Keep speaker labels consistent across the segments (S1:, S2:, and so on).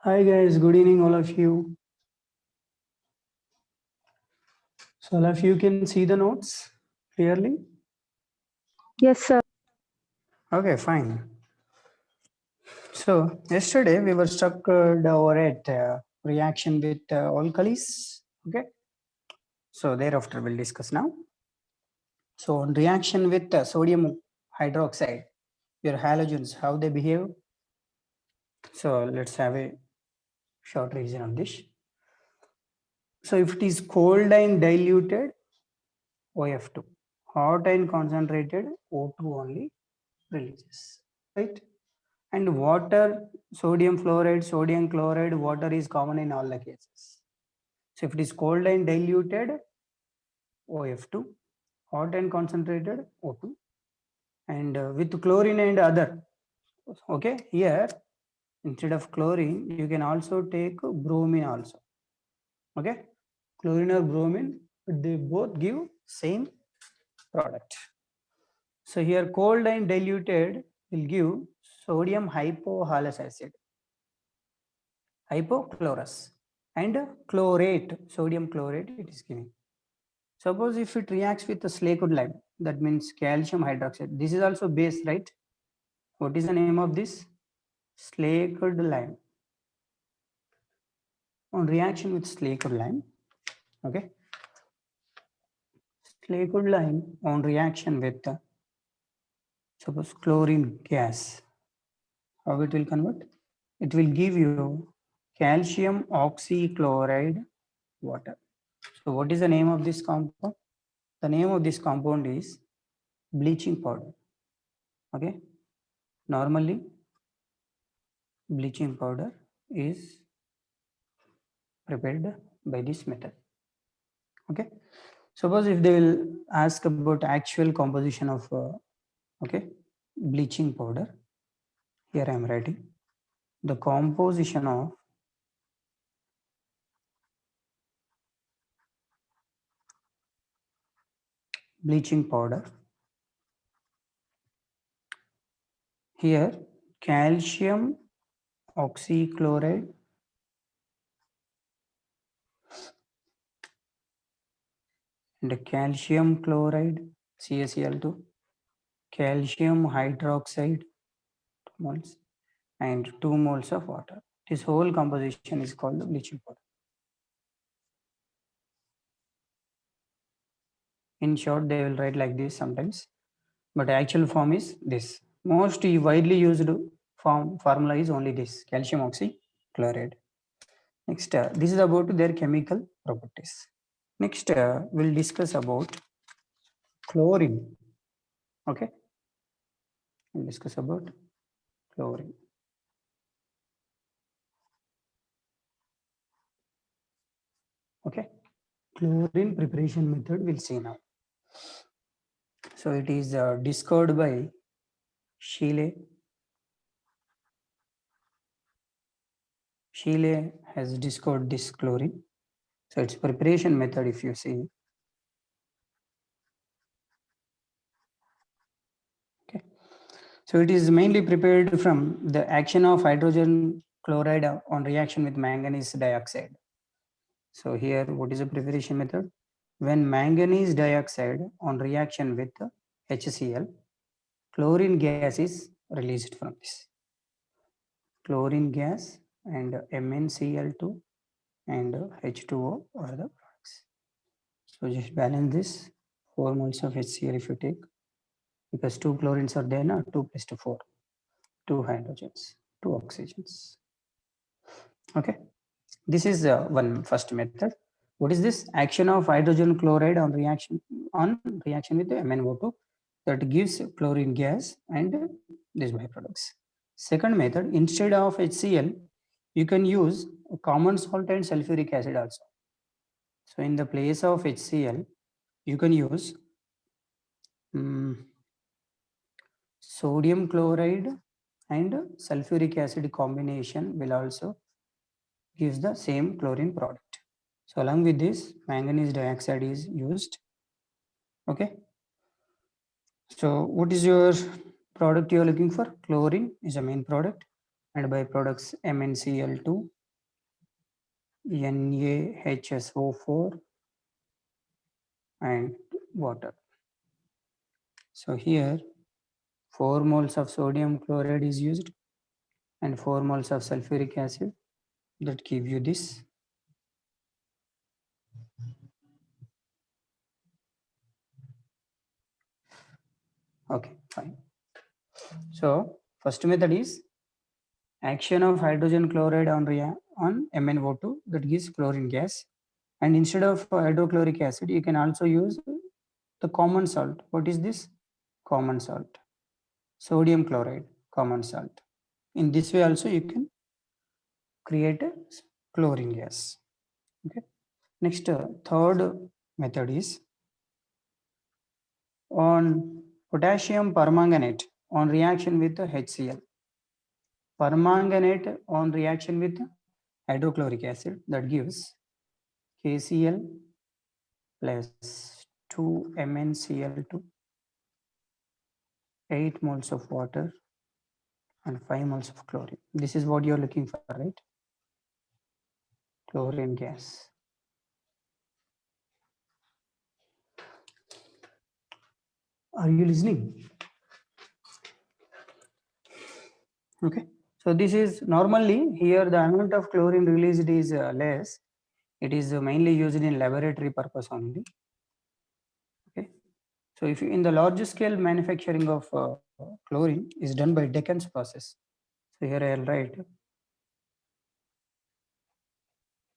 S1: Hi guys, good evening all of you. So all of you can see the notes clearly?
S2: Yes, sir.
S1: Okay, fine. So yesterday we were stuck over at reaction with alkalis. Okay, so thereafter we'll discuss now. So on reaction with sodium hydroxide, your halogens, how they behave. So let's have a short revision of this. So if it is cold and diluted, OF2, hot and concentrated, O2 only releases, right? And water, sodium fluoride, sodium chloride, water is common in all the cases. So if it is cold and diluted, OF2, hot and concentrated, O2, and with chlorine and other. Okay, here instead of chlorine, you can also take bromine also. Okay, chlorine or bromine, they both give same product. So here cold and diluted will give sodium hypohalous acid, hypochlorous, and chlorate, sodium chlorate it is giving. Suppose if it reacts with the slaked lime, that means calcium hydroxide. This is also base, right? What is the name of this? Slaked lime. On reaction with slaked lime, okay? Slaked lime on reaction with suppose chlorine gas, how it will convert? It will give you calcium oxychloride water. So what is the name of this compound? The name of this compound is bleaching powder. Okay, normally bleaching powder is prepared by this method. Okay, suppose if they will ask about actual composition of okay, bleaching powder, here I am writing the composition of bleaching powder. Here calcium oxychloride and calcium chloride, CaCl2, calcium hydroxide 2 moles, and 2 moles of water. This whole composition is called the bleaching powder. In short, they will write like this sometimes, but actual form is this. Most widely used formula is only this, calcium oxychloride. Next, this is about their chemical properties. Next, we'll discuss about chlorine. Okay, we'll discuss about chlorine. Okay, chlorine preparation method we'll see now. So it is discovered by Scheele. Scheele has discovered this chlorine. So its preparation method, if you see, okay. So it is mainly prepared from the action of hydrogen chloride on reaction with manganese dioxide. So here, what is the preparation method? When manganese dioxide on reaction with HCl, chlorine gas is released from this. Chlorine gas and MnCl2 and H2O are the products. So just balance this 4 moles of HCl if you take, because 2 chlorines are there now, 2 plus 2, 4, 2 hydrogens, 2 oxygens. Okay, this is one first method. What is this? Action of hydrogen chloride on reaction with the MnO2 that gives chlorine gas and these byproducts. Second method, instead of HCl, you can use a common salt and sulfuric acid also. So in the place of HCl, you can use sodium chloride and sulfuric acid combination will also gives the same chlorine product. So along with this, manganese dioxide is used. Okay. So what is your product you are looking for? Chlorine is a main product, and byproducts MnCl2 NaHSO4 and water. So here 4 moles of sodium chloride is used and 4 moles of sulfuric acid, that give you this. Okay, fine. So first method is action of hydrogen chloride on MnO2, that gives chlorine gas. And instead of hydrochloric acid, you can also use the common salt. What is this? Common salt. Sodium chloride, common salt. In this way also you can create a chlorine gas. Okay. Next, third method is on potassium permanganate on reaction with HCl. Permanganate on reaction with hydrochloric acid, that gives KCl plus 2MnCl2, 8 moles of water and 5 moles of chlorine. This is what you're looking for, right? Chlorine gas. Are you listening? Okay. So this is normally here the amount of chlorine released is less. It is mainly used in laboratory purpose only. Okay. So if in the large scale manufacturing of chlorine is done by Deccan's process. So here I'll write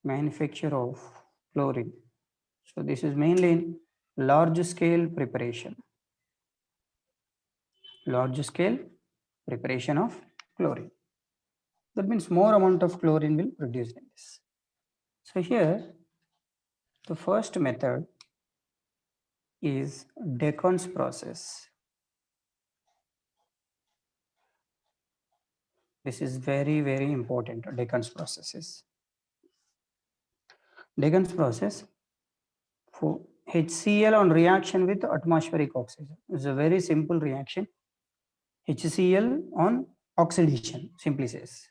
S1: manufacture of chlorine. So this is mainly in large scale preparation. Large scale preparation of chlorine. That means more amount of chlorine will produce in this. So here the first method is Deccan's process. This is very, very important. Deccan's process is. Deccan's process for HCl on reaction with atmospheric oxygen. It's a very simple reaction. HCl on oxidation, simply says.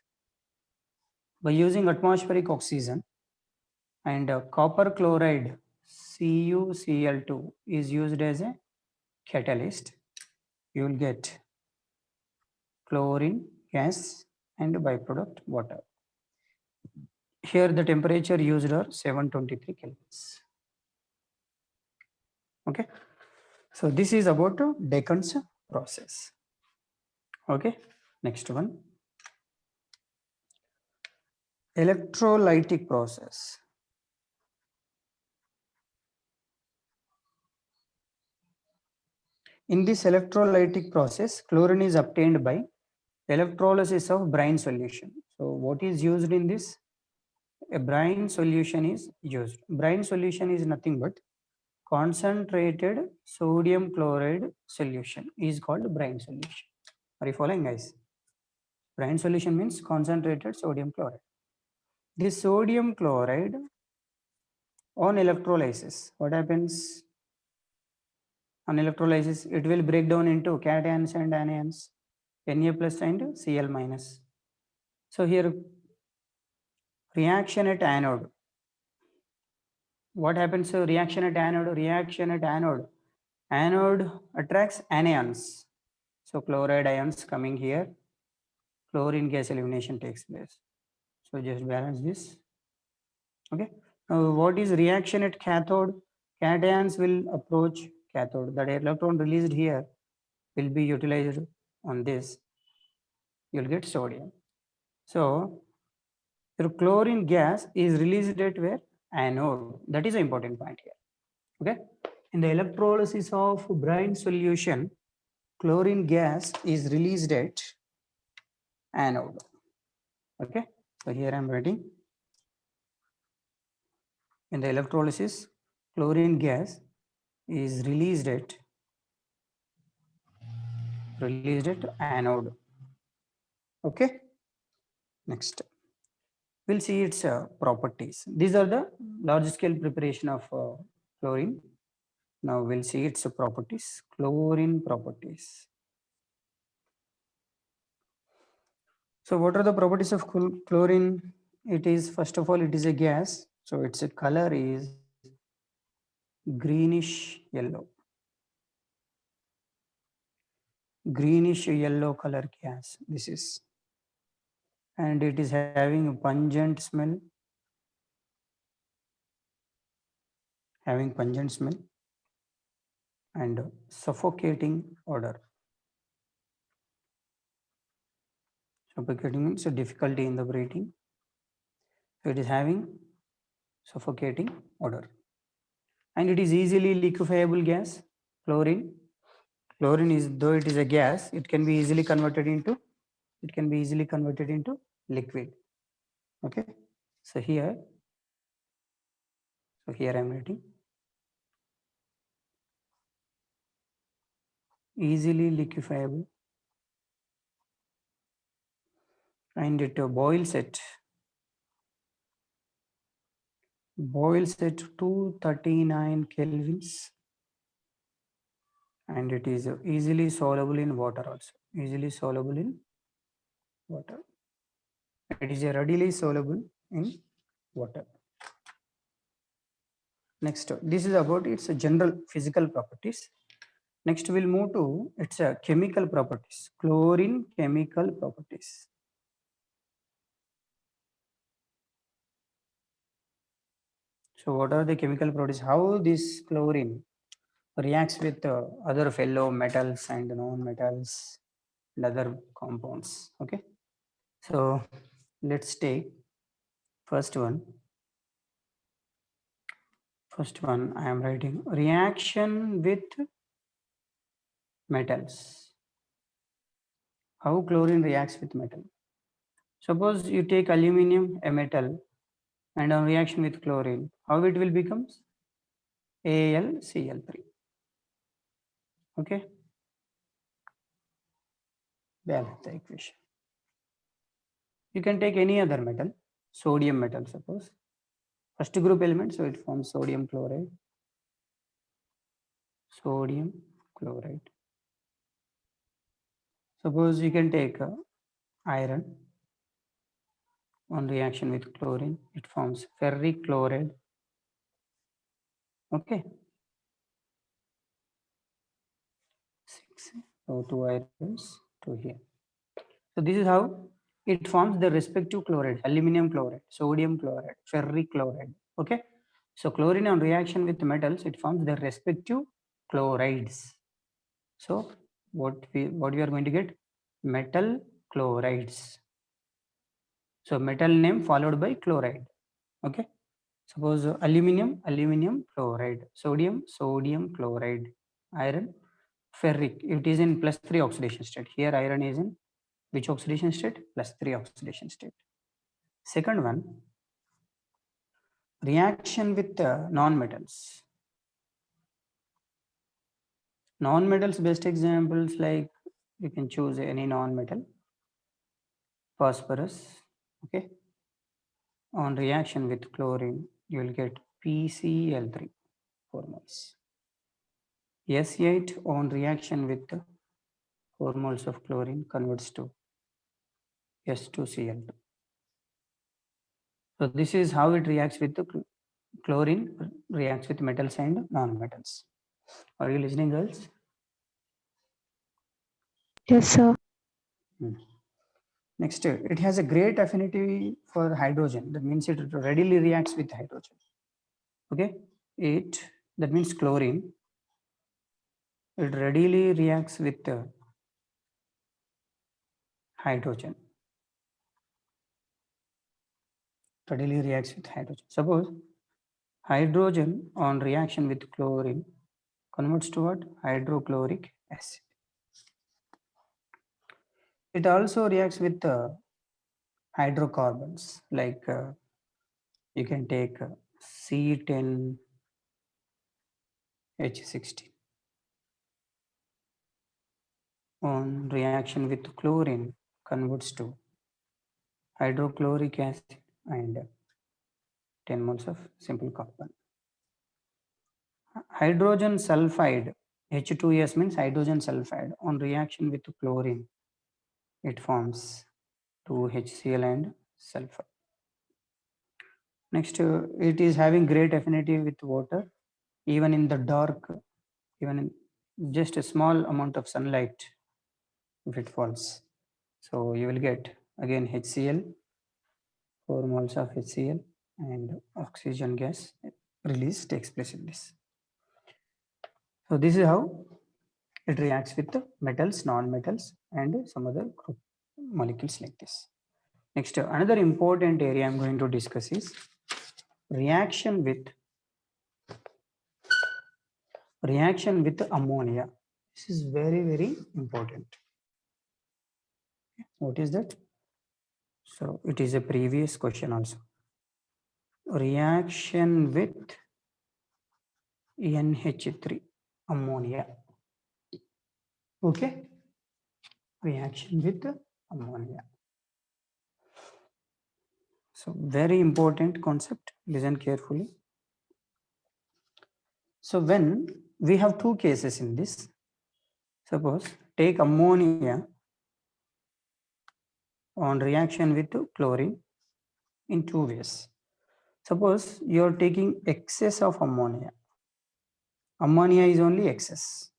S1: By using atmospheric oxygen and copper chloride CuCl2 is used as a catalyst, you will get chlorine gas and byproduct water. Here the temperature used are 723 kelvins. Okay. So this is about Deccan's process. Okay. Next one. Electrolytic process. In this electrolytic process, chlorine is obtained by electrolysis of brine solution. So what is used in this? A brine solution is used. Brine solution is nothing but concentrated sodium chloride solution is called brine solution. Are you following, guys? Brine solution means concentrated sodium chloride. This sodium chloride on electrolysis, what happens? On electrolysis, it will break down into cations and anions, Na plus and Cl minus. So here reaction at anode. What happens to reaction at anode? Reaction at anode. Anode attracts anions. So chloride ions coming here. Chlorine gas elimination takes place. So just balance this. Okay. Now what is reaction at cathode? Cations will approach cathode. That electron released here will be utilized on this. You'll get sodium. So your chlorine gas is released at where? Anode. That is an important point here. Okay. In the electrolysis of brine solution, chlorine gas is released at anode. Okay. So here I am writing. In the electrolysis, chlorine gas is released at anode. Okay. Next, we'll see its properties. These are the large scale preparation of chlorine. Now we'll see its properties. Chlorine properties. So what are the properties of chlorine? it is, first of all, it is a gas. So its color is greenish yellow. Greenish yellow color gas. This is, and it is having a pungent smell. And suffocating odor. Suffocating means a difficulty in the breathing. So it is having suffocating odor. And it is easily liquefiable gas. Chlorine. Chlorine is, though it is a gas, it can be easily converted into liquid. Okay. So here I am writing easily liquefiable, and it boils at 239 kelvins, and it is easily soluble in water also. Easily soluble in water. It is readily soluble in water. Next, this is about its general physical properties. Next, we'll move to its chemical properties. Chlorine chemical properties. So, what are the chemical properties? How this chlorine reacts with other fellow metals and non-metals and other compounds. Okay. So, let's take first one. First one, I am writing reaction with metals. How chlorine reacts with metal? Suppose you take aluminum, a metal, and on reaction with chlorine, how it will become? AlCl3. Okay. Balance the equation. You can take any other metal, sodium metal, suppose. First group element, so it forms sodium chloride. Sodium chloride. Suppose you can take iron. On reaction with chlorine, it forms ferric chloride. Okay. 6. So 2 irons, 2 here. So this is how it forms the respective chloride: aluminum chloride, sodium chloride, ferric chloride. Okay. So chlorine on reaction with metals, it forms the respective chlorides. So what we are going to get? Metal chlorides. So metal name followed by chloride. Okay. Suppose aluminum chloride, sodium chloride, iron ferric. It is in +3 oxidation state. Here iron is in which oxidation state? +3 oxidation state. Second one, reaction with non-metals. Non-metals, best examples, like you can choose any non-metal. Phosphorus. Okay. On reaction with chlorine, you will get PCl3, 4 moles. S8 on reaction with 4 moles of chlorine converts to S2Cl2. So this is how it reacts with the chlorine, reacts with metals and non-metals. Are you listening, girls?
S2: Yes, sir.
S1: Next, it has a great affinity for hydrogen. That means it readily reacts with hydrogen. Okay, that means chlorine. It readily reacts with hydrogen. Readily reacts with hydrogen. Suppose hydrogen on reaction with chlorine converts to what? Hydrochloric acid. It also reacts with hydrocarbons, like you can take C10H16 on reaction with chlorine converts to hydrochloric acid and 10 moles of simple carbon. Hydrogen sulfide, H2S means hydrogen sulfide. On reaction with chlorine, it forms 2HCl and sulfur. Next, it is having great affinity with water, even in the dark, even in just a small amount of sunlight if it falls. So you will get again HCl, 4 moles of HCl, and oxygen gas release takes place in this. So this is how it reacts with the metals, non-metals, and some other group molecules like this. Next, another important area I'm going to discuss is reaction with ammonia. This is very, very important. What is that? So it is a previous question also. Reaction with NH3, ammonia. Okay. Reaction with ammonia. So very important concept. Listen carefully. So when we have two cases in this, suppose take ammonia on reaction with chlorine in two ways. Suppose you are taking excess of ammonia. Ammonia is only excess.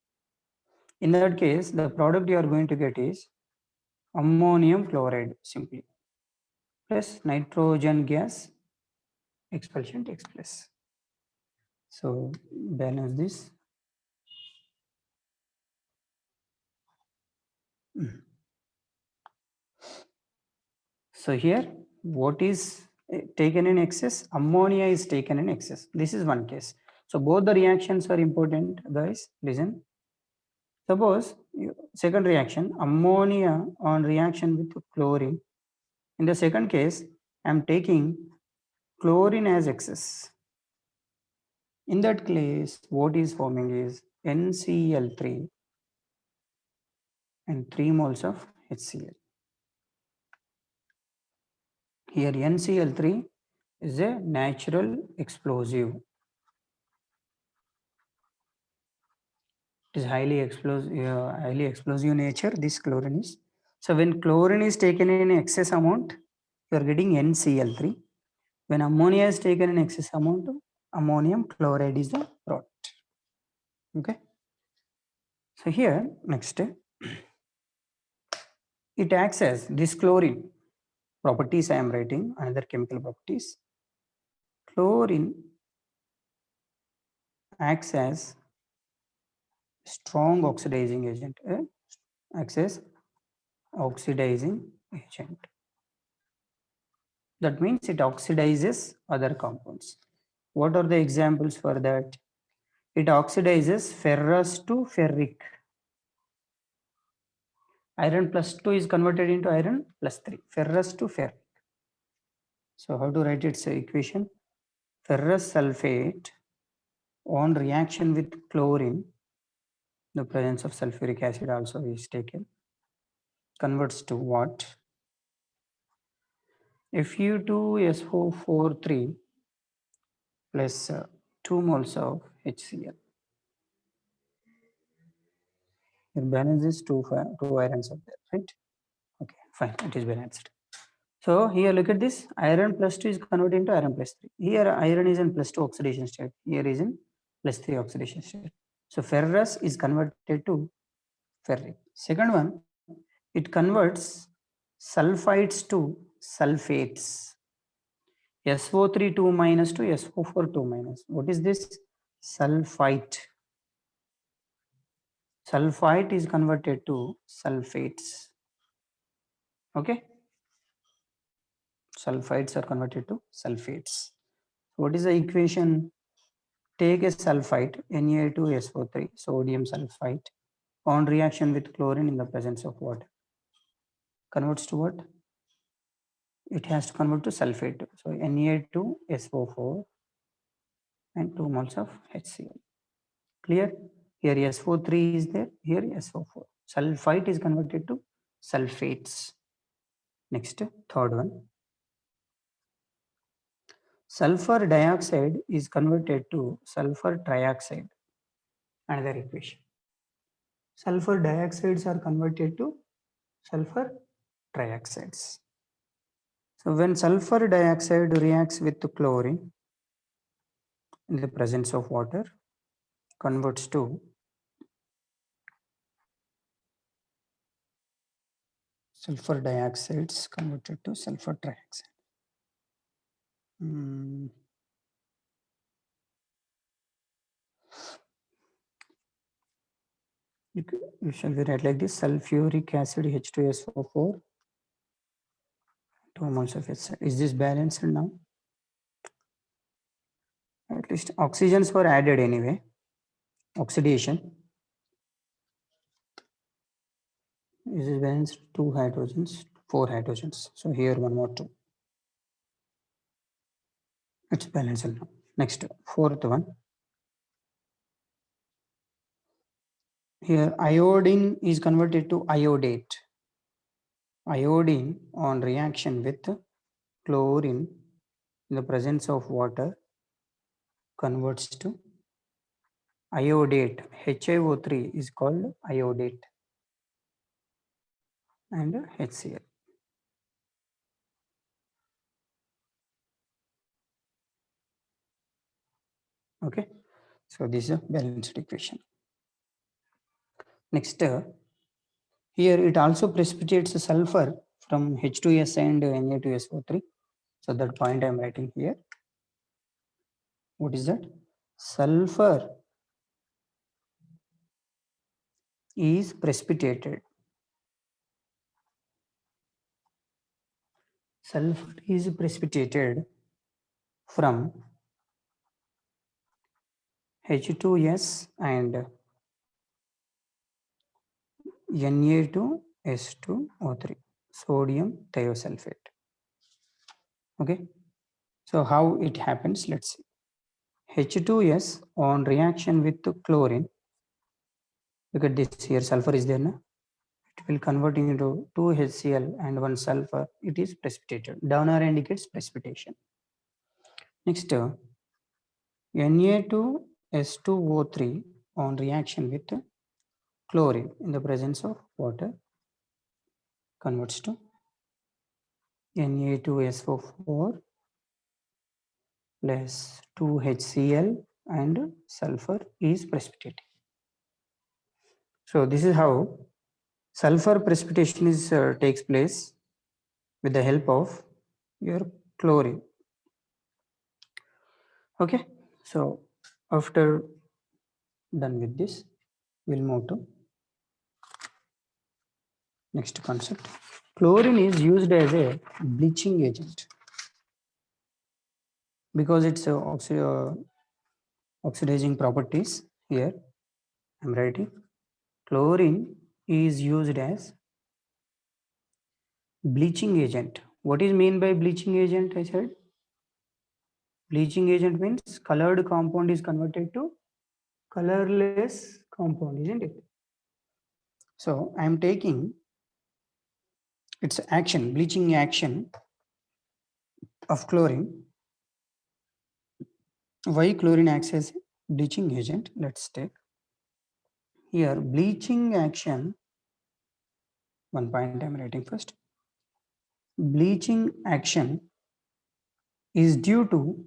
S1: In that case, the product you are going to get is ammonium chloride simply plus nitrogen gas expulsion takes place. So balance this. So here what is taken in excess? Ammonia is taken in excess. This is one case. So both the reactions are important, guys. Listen. Suppose second reaction, ammonia on reaction with chlorine. In the second case, I am taking chlorine as excess. In that case, what is forming is NCl3 and 3 moles of HCl. Here NCl3 is a natural explosive. It is highly explosive nature, this chlorine is. So when chlorine is taken in excess amount, you are getting NCl3. When ammonia is taken in excess amount, ammonium chloride is the product. Okay. So here next, it acts as this chlorine properties I am writing, another chemical properties. Chlorine acts as strong oxidizing agent. Acts as oxidizing agent. That means it oxidizes other compounds. What are the examples for that? It oxidizes ferrous to ferric. Iron plus 2 is converted into iron plus 3. Ferrous to ferric. So how to write its equation? Ferrous sulfate on reaction with chlorine, the presence of sulfuric acid also is taken, converts to what? Fu2SO43 plus 2 moles of HCl. Your balance is two irons of there, right? Okay, fine, it is balanced. So here look at this, iron plus 2 is converted into iron plus 3. Here iron is in plus 2 oxidation state, here is in plus 3 oxidation state. So ferrous is converted to ferric. Second one, it converts sulfides to sulfates. SO3 2 minus to SO4 2 minus. What is this? Sulfite. Sulfite is converted to sulfates. Okay. Sulfides are converted to sulfates. What is the equation? Take a sulfite, Na2SO3, sodium sulfite, on reaction with chlorine in the presence of water. Converts to what? It has to convert to sulfate. So Na2SO4 and 2 moles of HCl. Clear? Here SO3 is there, here SO4. Sulfite is converted to sulfates. Next, third one. Sulfur dioxide is converted to sulfur trioxide. Another equation. Sulfur dioxides are converted to sulfur trioxides. So when sulfur dioxide reacts with chlorine in the presence of water, converts to sulfur dioxides converted to sulfur trioxide. You shall be write like this: sulfuric acid H2SO4, 2 moles of H. Is this balanced now? At least oxygens were added anyway. Oxidation. Is this balanced? 2 hydrogens, 4 hydrogens. So here one more 2. It's balanced now. Next, fourth one. Here iodine is converted to iodate. Iodine on reaction with chlorine in the presence of water converts to iodate. HiO3 is called iodate and HCl. Okay, so this is a balanced equation. Next, here it also precipitates sulfur from H2S and Na2SO3. So that point I am writing here. What is that? Sulfur is precipitated. Sulfur is precipitated from H2S and Na2S2O3, sodium thiosulfate. Okay, so how it happens, let's see. H2S on reaction with chlorine, look at this here, sulfur is there, no? It will converting into 2 HCl and 1 sulfur, it is precipitated. Down arrow indicates precipitation. Next, Na2S2O3 on reaction with chlorine in the presence of water converts to Na2SO4 plus 2 HCl and sulfur is precipitated. So this is how sulfur precipitation is takes place with the help of your chlorine. Okay, so after done with this, we'll move to next concept. Chlorine is used as a bleaching agent because it's oxidizing properties. Here I'm writing chlorine is used as bleaching agent. What is mean by bleaching agent? I said bleaching agent means colored compound is converted to colorless compound, isn't it? So I am taking its action, bleaching action of chlorine. Why chlorine acts as bleaching agent? Let's take here bleaching action. One point I'm writing first. Bleaching action is due to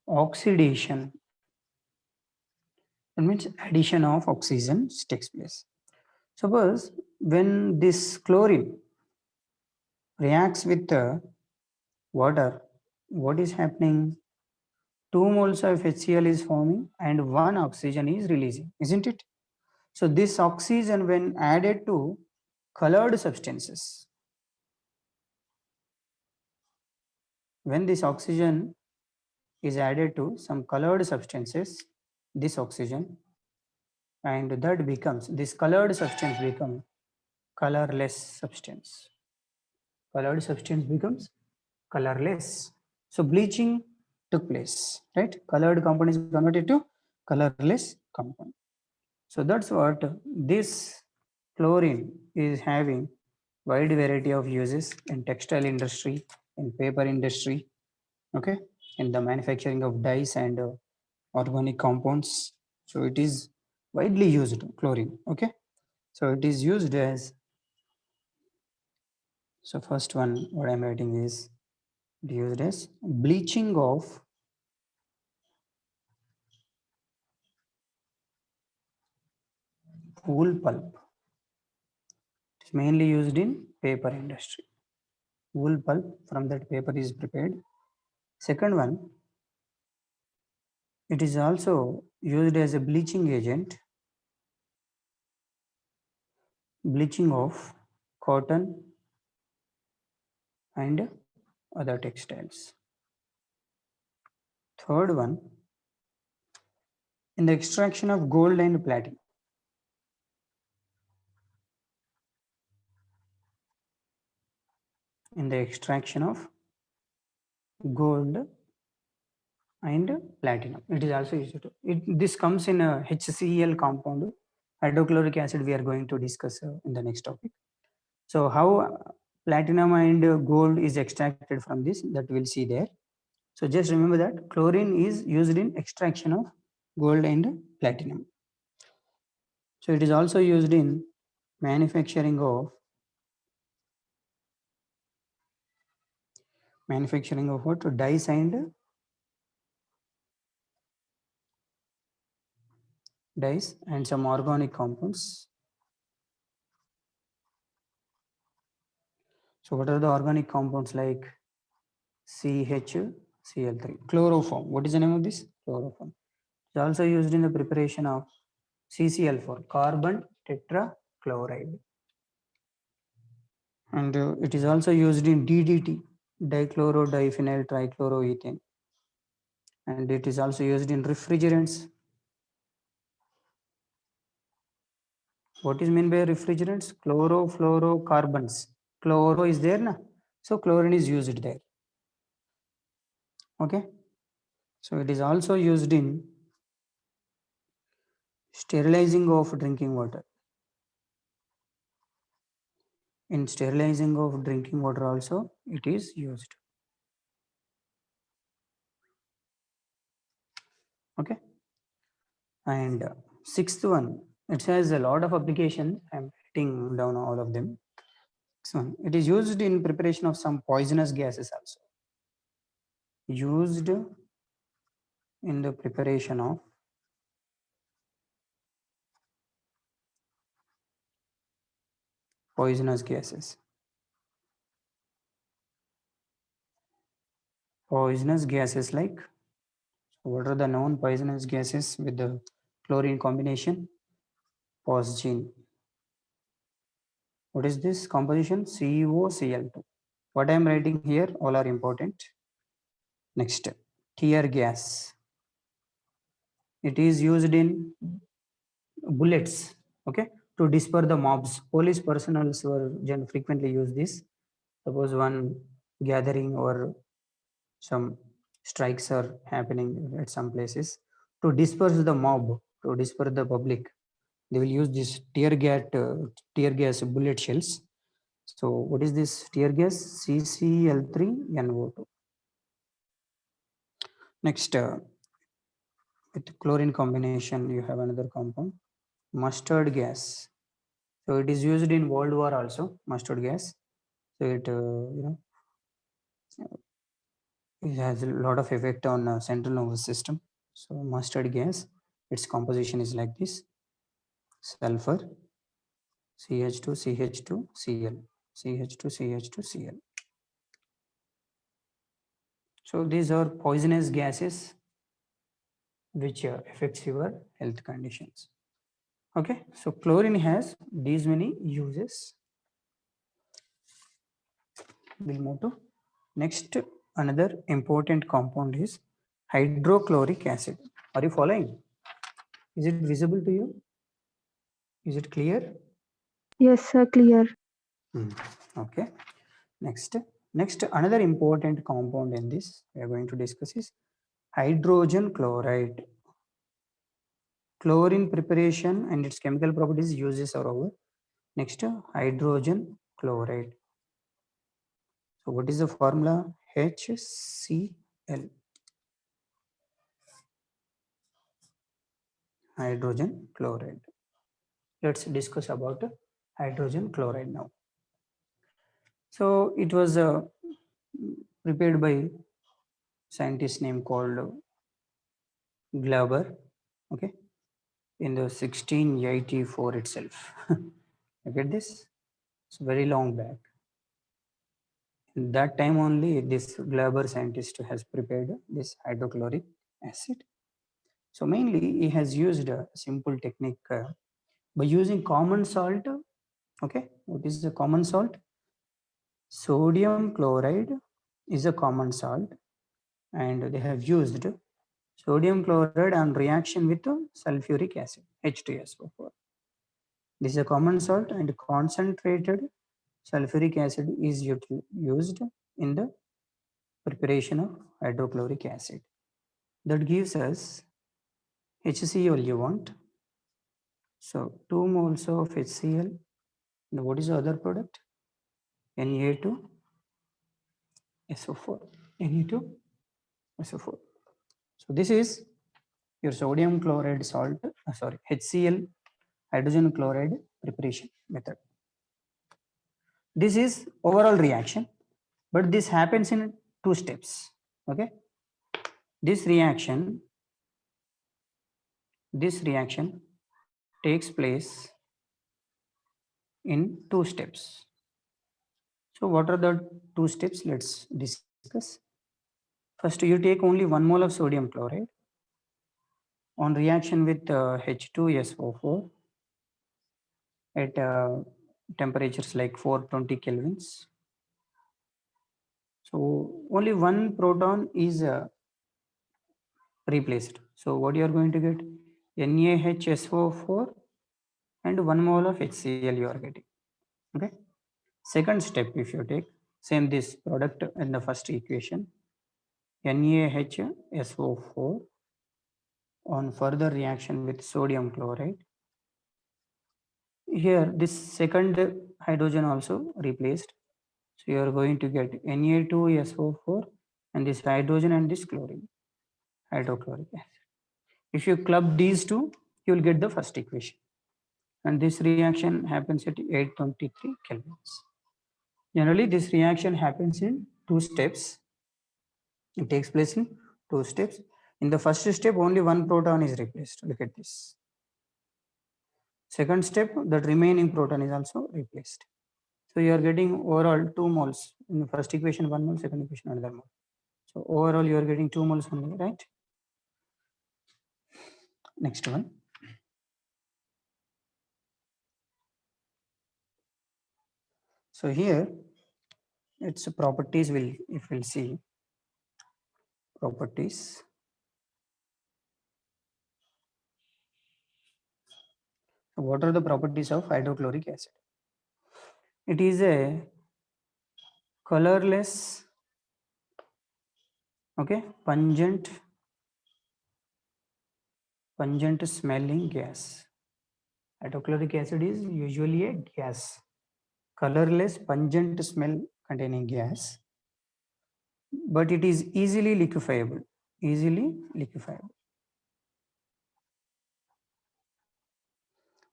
S1: oxidation. That means addition of oxygen takes place. Suppose when this chlorine reacts with water, what is happening? 2 moles of HCl is forming and 1 oxygen is releasing, isn't it? So this oxygen when added to colored substances, when this oxygen is added to some colored substances, this oxygen, and that becomes, this colored substance become colorless substance. Colored substance becomes colorless. So bleaching took place, right? Colored compound is converted to colorless compound. So that's what this chlorine is having wide variety of uses in textile industry, in paper industry, okay, in the manufacturing of dyes and organic compounds. So it is widely used, chlorine, okay. So it is used as So first one, what I'm writing is used as bleaching of wool pulp. It is mainly used in paper industry. Wool pulp from that paper is prepared. Second one, it is also used as a bleaching agent, bleaching of cotton and other textiles. Third one, in the extraction of gold and platinum. In the extraction of gold and platinum, it is also used to this comes in a HCl compound, hydrochloric acid. We are going to discuss in the next topic. So how platinum and gold is extracted from this, that we'll see there. So just remember that chlorine is used in extraction of gold and platinum. So it is also used in manufacturing of what? Dyes and some organic compounds. So what are the organic compounds like CHCl3? Chloroform. What is the name of this? Chloroform. It's also used in the preparation of CCl4, carbon tetrachloride. And it is also used in DDT, dichlorodiphenyl trichloroethane. And it is also used in refrigerants. What is meant by refrigerants? Chlorofluorocarbons. Chloro is there, na? So chlorine is used there. Okay. So it is also used in sterilizing of drinking water. In sterilizing of drinking water also it is used. Okay. And sixth one, it has a lot of application. I'm writing down all of them. Next one, it is used in preparation of some poisonous gases also. Used in the preparation of poisonous gases. Poisonous gases like, what are the known poisonous gases with the chlorine combination? Phosgene. What is this composition? COCl2. What I am writing here, all are important. Next, tear gas. It is used in bullets, okay, to disperse the mobs. Police personnel were frequently use this. Suppose one gathering or some strikes are happening at some places, to disperse the mob, to disperse the public, they will use this tear gas bullet shells. So what is this tear gas? CCl3NO2. Next, with chlorine combination, you have another compound, mustard gas. So it is used in World War also, mustard gas. So it it has a lot of effect on central nervous system. So mustard gas, its composition is like this: sulfur, CH2, CH2, Cl, CH2, CH2, Cl. So these are poisonous gases which affects your health conditions. Okay, so chlorine has these many uses. We'll move to next. Another important compound is hydrochloric acid. Are you following? Is it visible to you? Is it clear?
S2: Yes, sir. Clear.
S1: Okay. Next, another important compound in this we are going to discuss is hydrogen chloride. Chlorine preparation and its chemical properties uses are over. Next, hydrogen chloride. So what is the formula? HCl. Hydrogen chloride. Let's discuss about hydrogen chloride now. So it was prepared by scientist name called Glauber, okay, in the 1684 itself. Look at this, it's very long back. In that time only, this Glauber scientist has prepared this hydrochloric acid. So mainly he has used a simple technique by using common salt. Okay, what is the common salt? Sodium chloride is a common salt, and they have used sodium chloride on reaction with sulfuric acid, H2SO4. This is a common salt, and concentrated sulfuric acid is used in the preparation of hydrochloric acid. That gives us HCl you want. So 2 moles of HCl. And what is the other product? Na2SO4. Na2SO4. So this is your sodium chloride salt, HCl, hydrogen chloride preparation method. This is overall reaction, but this happens in 2 steps. Okay, this reaction takes place in 2 steps. So what are the 2 steps? Let's discuss. First, you take only 1 mole of sodium chloride on reaction with H2SO4 at temperatures like 420 kelvins. So only one proton is replaced. So what you are going to get? NaHSO4 and 1 mole of HCl you are getting. Okay. Second step, if you take same this product in the first equation, NaHSO4 on further reaction with sodium chloride. Here this second hydrogen also replaced. So you are going to get Na2SO4 and this hydrogen and this chlorine, hydrochloric acid. If you club these two, you will get the first equation. And this reaction happens at 823 kelvins. Generally, this reaction happens in 2 steps. It takes place in 2 steps. In the first step, only one proton is replaced. Look at this. Second step, that remaining proton is also replaced. So you are getting overall 2 moles. In the first equation, 1 mole, second equation, another mole. So overall, you are getting 2 moles only, right? Next one. So here, its properties if we'll see properties. What are the properties of hydrochloric acid? It is a colorless, okay, pungent smelling gas. Hydrochloric acid is usually a gas, colorless, pungent smell containing gas, but it is easily liquefiable.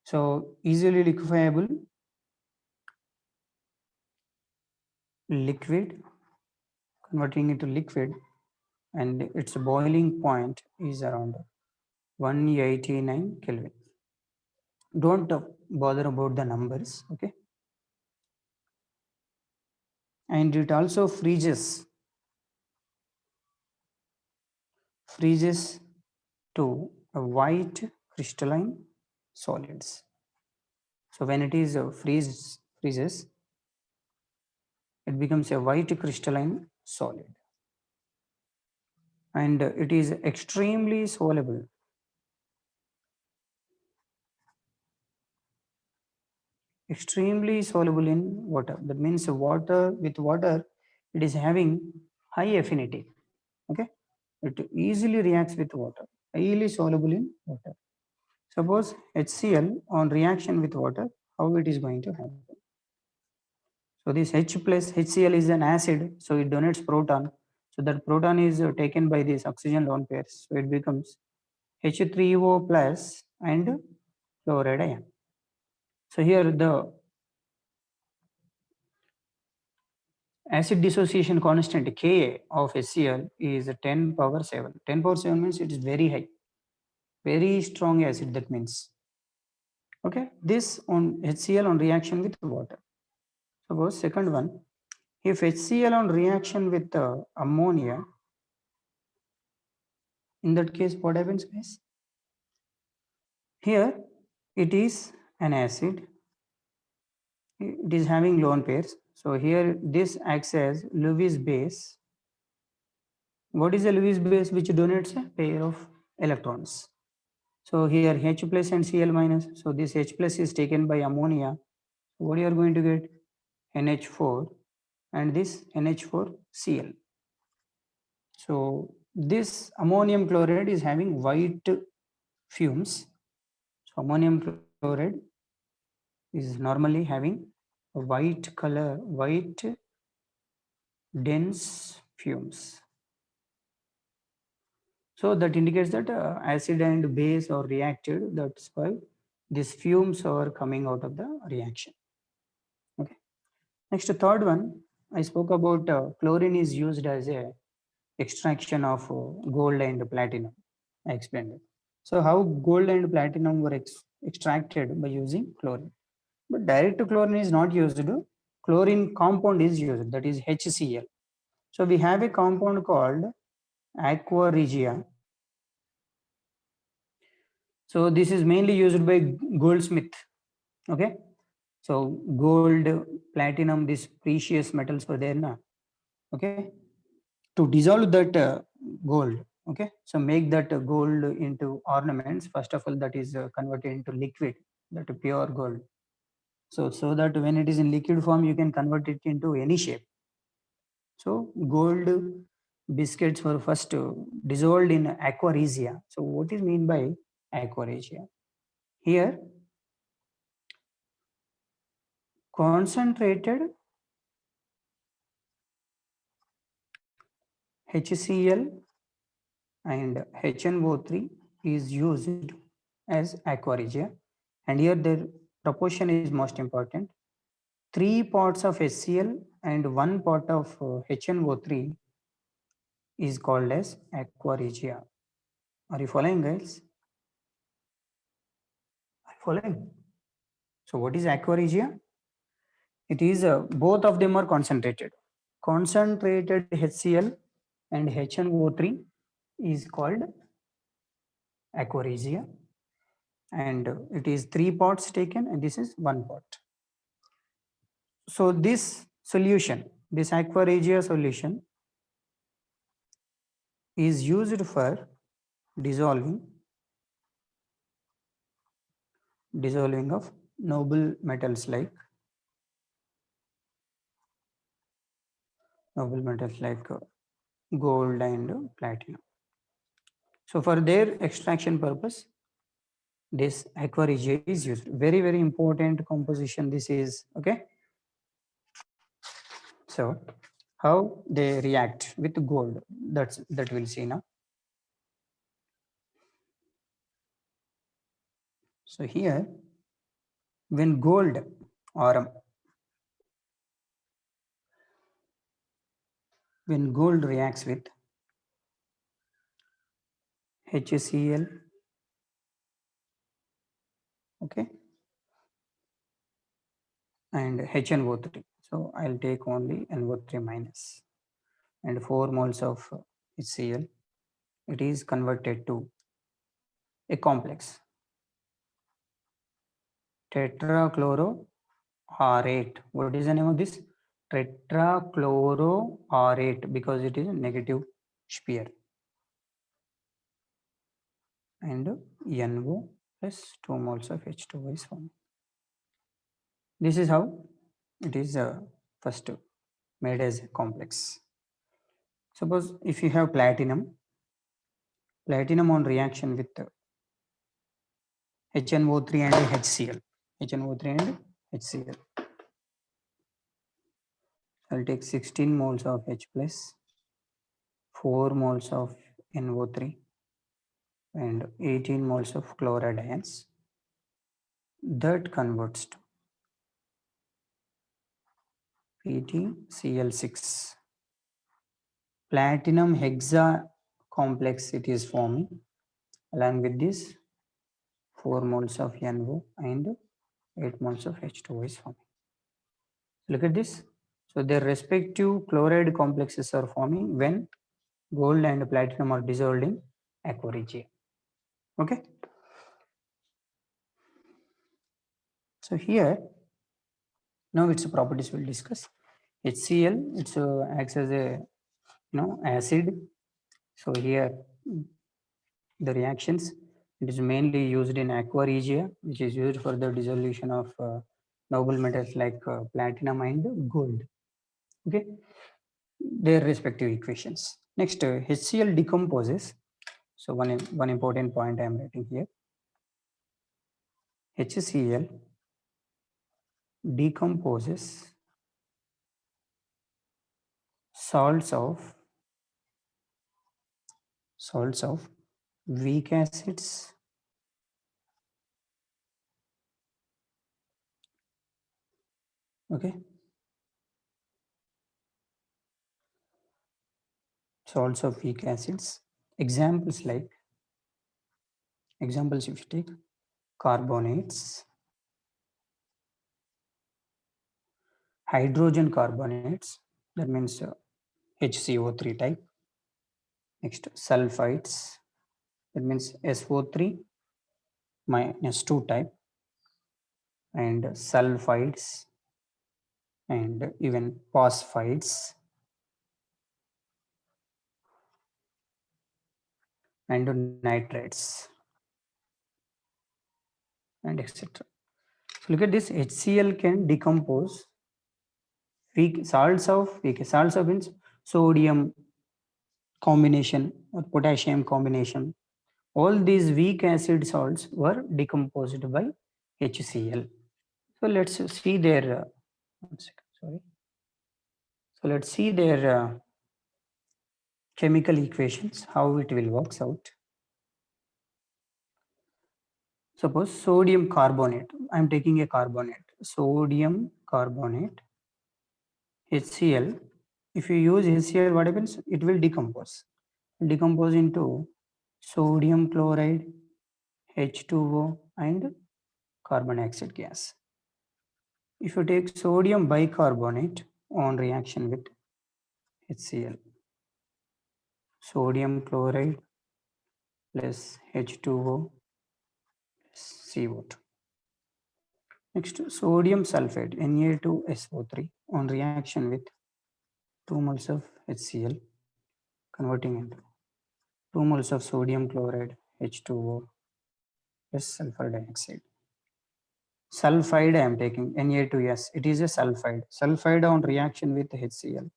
S1: So easily liquefiable liquid, converting it to liquid, and its boiling point is around 189 Kelvin. Don't bother about the numbers, okay? And it also freezes to a white crystalline solids. So when it is freezes, it becomes a white crystalline solid, and it is extremely soluble. Extremely soluble in water. That means water, it is having high affinity. Okay, it easily reacts with water, highly soluble in water. Suppose HCl on reaction with water, how it is going to happen? So this H plus HCl is an acid, so it donates proton. So that proton is taken by these oxygen lone pairs. So it becomes H3O plus and chloride ion. So here the acid dissociation constant Ka of HCl is 10 power 7. 10 power 7 means it is very high, very strong acid, that means. Okay, this on HCl on reaction with water. Suppose second one, if HCl on reaction with ammonia, in that case, what happens, guys? Here, it is an acid. It is having lone pairs. So here, this acts as Lewis base. What is a Lewis base which donates a pair of electrons? So here H plus and Cl minus. So this H plus is taken by ammonia. What you are going to get? NH4 and this NH4Cl. So this ammonium chloride is having white fumes. So ammonium chloride is normally having a white color, white dense fumes. So that indicates that acid and base are reacted. That's why these fumes are coming out of the reaction. Okay. Next, third one, I spoke about chlorine is used as a extraction of gold and platinum. I explained it. So how gold and platinum were extracted by using chlorine. But direct chlorine is not used. Chlorine compound is used, that is HCl. So we have a compound called aqua regia. So this is mainly used by goldsmith. Okay. So gold, platinum, these precious metals were there now. Okay. To dissolve that gold. Okay. So make that gold into ornaments. First of all, that is converted into liquid, that pure gold. So that when it is in liquid form, you can convert it into any shape. So gold biscuits were first dissolved in aqua regia. So what is mean by aqua regia? Here, concentrated HCl and HNO3 is used as aqua regia, and here their proportion is most important. 3 parts of HCl and 1 part of HNO3 is called as aqua regia. Are you following, guys? Are you following? So what is aqua regia? It is both of them are concentrated. Concentrated HCl and HNO3 is called aqua regia, and it is 3 parts taken and this is 1 part. So this solution, this aqua regia solution is used for dissolving of noble metals like gold and platinum. So for their extraction purpose, this aqua regia is used. Very, very important composition this is. Okay. So how they react with gold, that we'll see now. So here, when gold reacts with HCl, okay, and HNO3. So I'll take only NO3 minus and 4 moles of HCl. It is converted to a complex tetrachloroaurate. What is the name of this? Tetrachloroaurate, because it is a negative sphere. And NO plus 2 moles of H2O is formed. This is how it is first made as a complex. Suppose if you have platinum on reaction with HNO3 and HCl. I'll take 16 moles of H plus, 4 moles of NO3 and 18 moles of chloride ions. That converts to PtCl6. Platinum hexa complex it is forming. Along with this, 4 moles of NO and 8 moles of H2O is forming. Look at this. So their respective chloride complexes are forming when gold and platinum are dissolved in aqua regia. Okay. So here, now its properties we'll discuss. HCl, it acts as a acid. So here the reactions, it is mainly used in aqua regia, which is used for the dissolution of noble metals like platinum and gold. Okay, their respective equations. Next, HCl decomposes. So one important point I am writing here. HCl decomposes salts of weak acids, okay, salts of weak acids. Examples if you take carbonates, hydrogen carbonates, that means HCO3 type. Next, sulfides, that means SO3 minus 2 type, and sulfides, and even phosphides, and nitrates, and etc. So look at this. HCl can decompose salts of means sodium combination or potassium combination. All these weak acid salts were decomposed by HCl. So let's see their one second, sorry. So let's see their chemical equations, how it will works out. Suppose sodium carbonate, I am taking a carbonate, sodium carbonate, HCl. If you use HCl, what happens? It will decompose into sodium chloride, H2O, and carbon dioxide gas. If you take sodium bicarbonate on reaction with HCl, sodium chloride plus H2O plus CO2. Next, sodium sulfate, Na2SO3 on reaction with 2 moles of HCl, converting into 2 moles of sodium chloride, H2O plus sulfur dioxide. Sulfide I am taking, Na2S, it is a sulfide. Sulfide on reaction with HCl.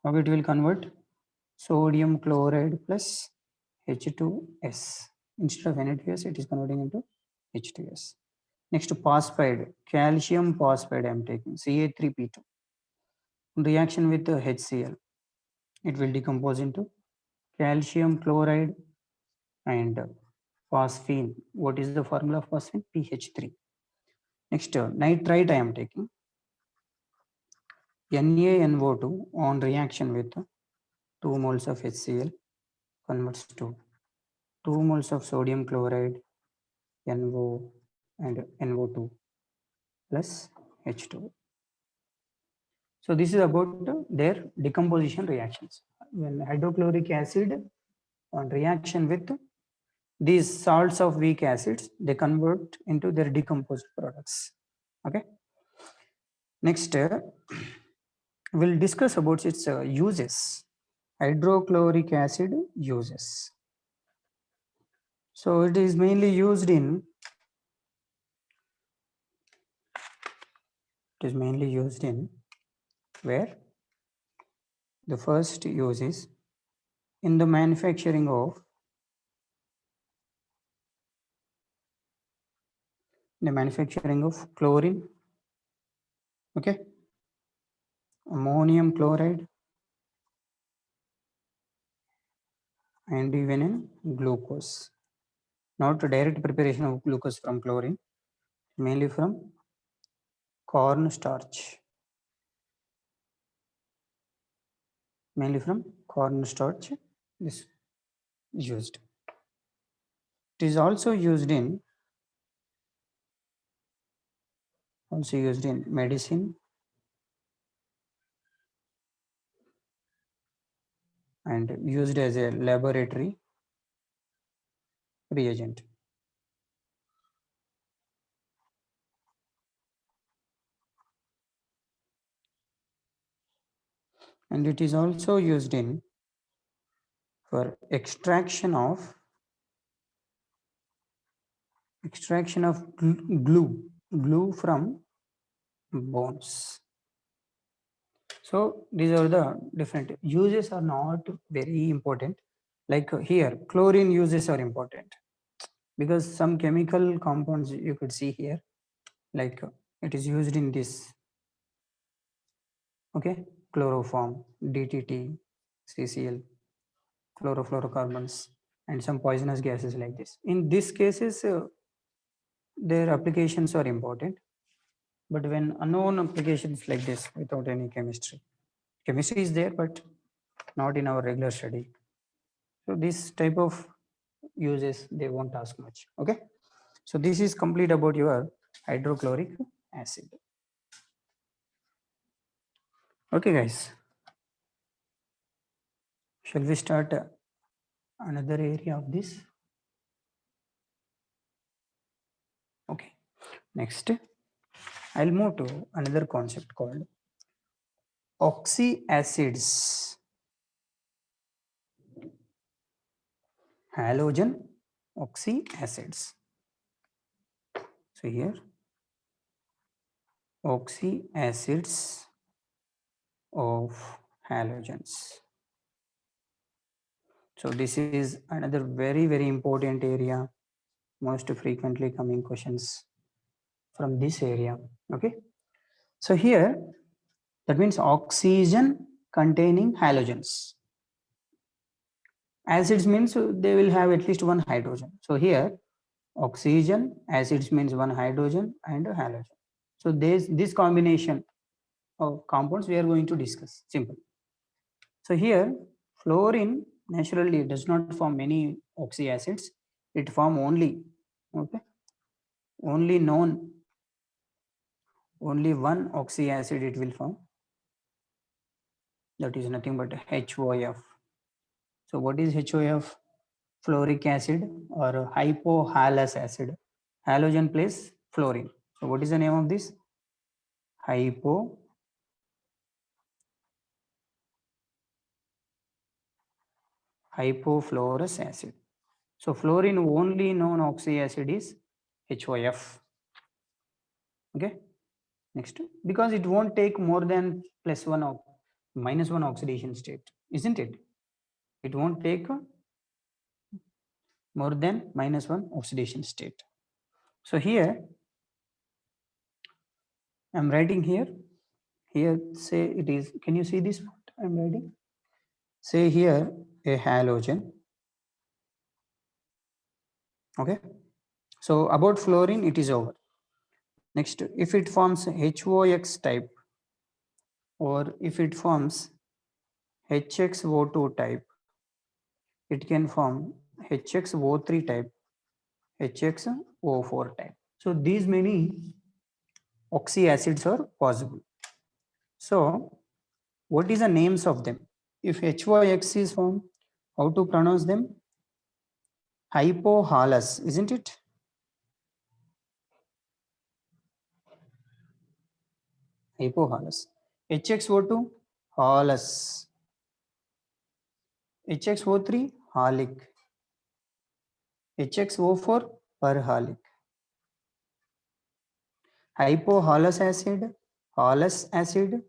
S1: How it will convert? Sodium chloride plus H2S. Instead of Na2S, it is converting into H2S. Next, phosphide, calcium phosphide I am taking, Ca3P2. In reaction with the HCl, it will decompose into calcium chloride and phosphine. What is the formula of phosphine? PH3. Next, nitrite I am taking, NaNO2 on reaction with 2 moles of HCl converts to 2 moles of sodium chloride, NO and NO2 plus H2. So this is about their decomposition reactions. When hydrochloric acid on reaction with these salts of weak acids, they convert into their decomposed products. Okay. Next, we'll discuss about its uses. Hydrochloric acid uses. So it is mainly used in where the first use is in the manufacturing of chlorine, okay, ammonium chloride, and even in glucose. Not direct preparation of glucose from chlorine, mainly from corn starch. mainly from cornstarch. This is used. It is also used in medicine and used as a laboratory reagent. And it is also used in for extraction of glue from bones. So these are the different uses are not very important. Like here, chlorine uses are important because some chemical compounds you could see here, like it is used in this. Okay, chloroform, DTT, CCl, chlorofluorocarbons, and some poisonous gases like this. In these cases, their applications are important. But when unknown applications like this without any chemistry is there, but not in our regular study. So this type of uses, they won't ask much. Okay. So this is complete about your hydrochloric acid. Okay, guys. Shall we start another area of this? Okay. Next, I'll move to another concept called oxyacids. Halogen oxyacids. So here, oxyacids of halogens. So this is another very important area, most frequently coming questions from this area. Okay. So here, that means oxygen containing halogens. Acids means they will have at least one hydrogen. So here, oxygen, acids means one hydrogen and a halogen. So this combination of compounds we are going to discuss. Simple. So here, fluorine naturally does not form many oxyacids. It form only, okay, only one oxyacid it will form. That is nothing but HOF. So what is HOF? Fluoric acid or hypohalous acid. Halogen plus fluorine. So what is the name of this? Hypofluorous acid. So fluorine only known oxyacid is HOF. Okay. Next, because it won't take more than +1 or -1 oxidation state, isn't it? It won't take more than -1 oxidation state. So here I'm writing here. Here say it is. Can you see this? What I'm writing? Say here a halogen. Okay. So about fluorine, it is over. Next, if it forms HOX type or if it forms HXO2 type, it can form HXO3 type, HXO4 type. So these many oxyacids are possible. So what is the names of them? If HOX is formed, how to pronounce them? Hypohalous, isn't it? Hypohalous. HXO2, halous. HXO3, halic. HXO4, perhalic. Hypohalous acid, halous acid,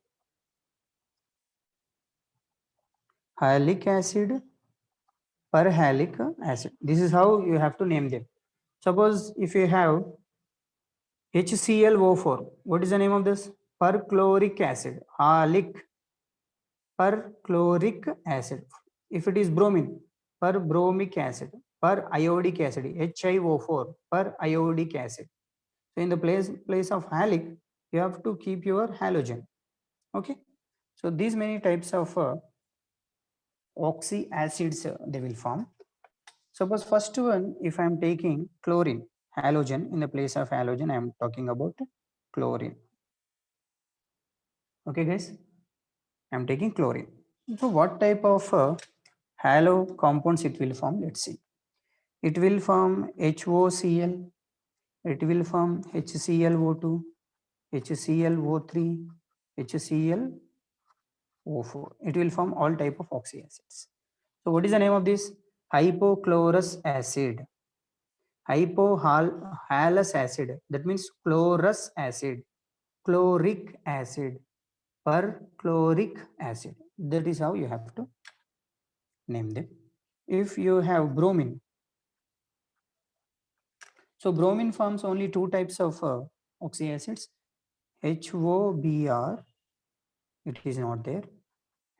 S1: halic acid, perhalic acid. This is how you have to name them. Suppose if you have HClO4, what is the name of this? Perchloric acid, halic perchloric acid. If it is bromine, perbromic acid, periodic acid, HiO4, periodic acid. So in the place of halic, you have to keep your halogen. Okay. So these many types of oxy acids they will form. Suppose first one, if I am taking chlorine, halogen, in the place of halogen, I am talking about chlorine. Okay, guys, I am taking chlorine. So what type of halo compounds it will form? Let's see. It will form HOCl, it will form HClO2, HClO3, HClO4. It will form all type of oxy acids. So what is the name of this? Hypochlorous acid. Hypohalous acid. That means chlorous acid, chloric acid, perchloric acid. That is how you have to name them. If you have bromine, so bromine forms only two types of oxy acids, HOBr, it is not there,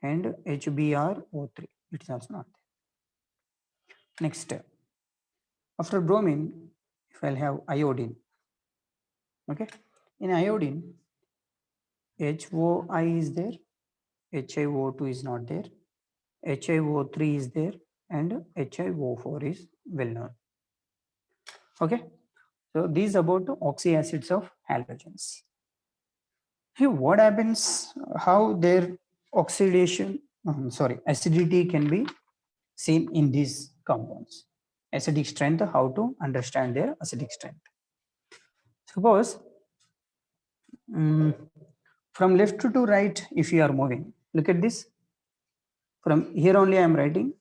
S1: and HBrO3, it is also not there. Next, after bromine, if I'll have iodine, okay, in iodine, HOI is there, HiO2 is not there, HiO3 is there, and HiO4 is well known. Okay, so these about the oxy acids of halogens. Here, what happens? How their oxidation, acidity can be seen in these compounds. Acidic strength, how to understand their acidic strength. Suppose from left to right, if you are moving, look at this. From here only I am writing.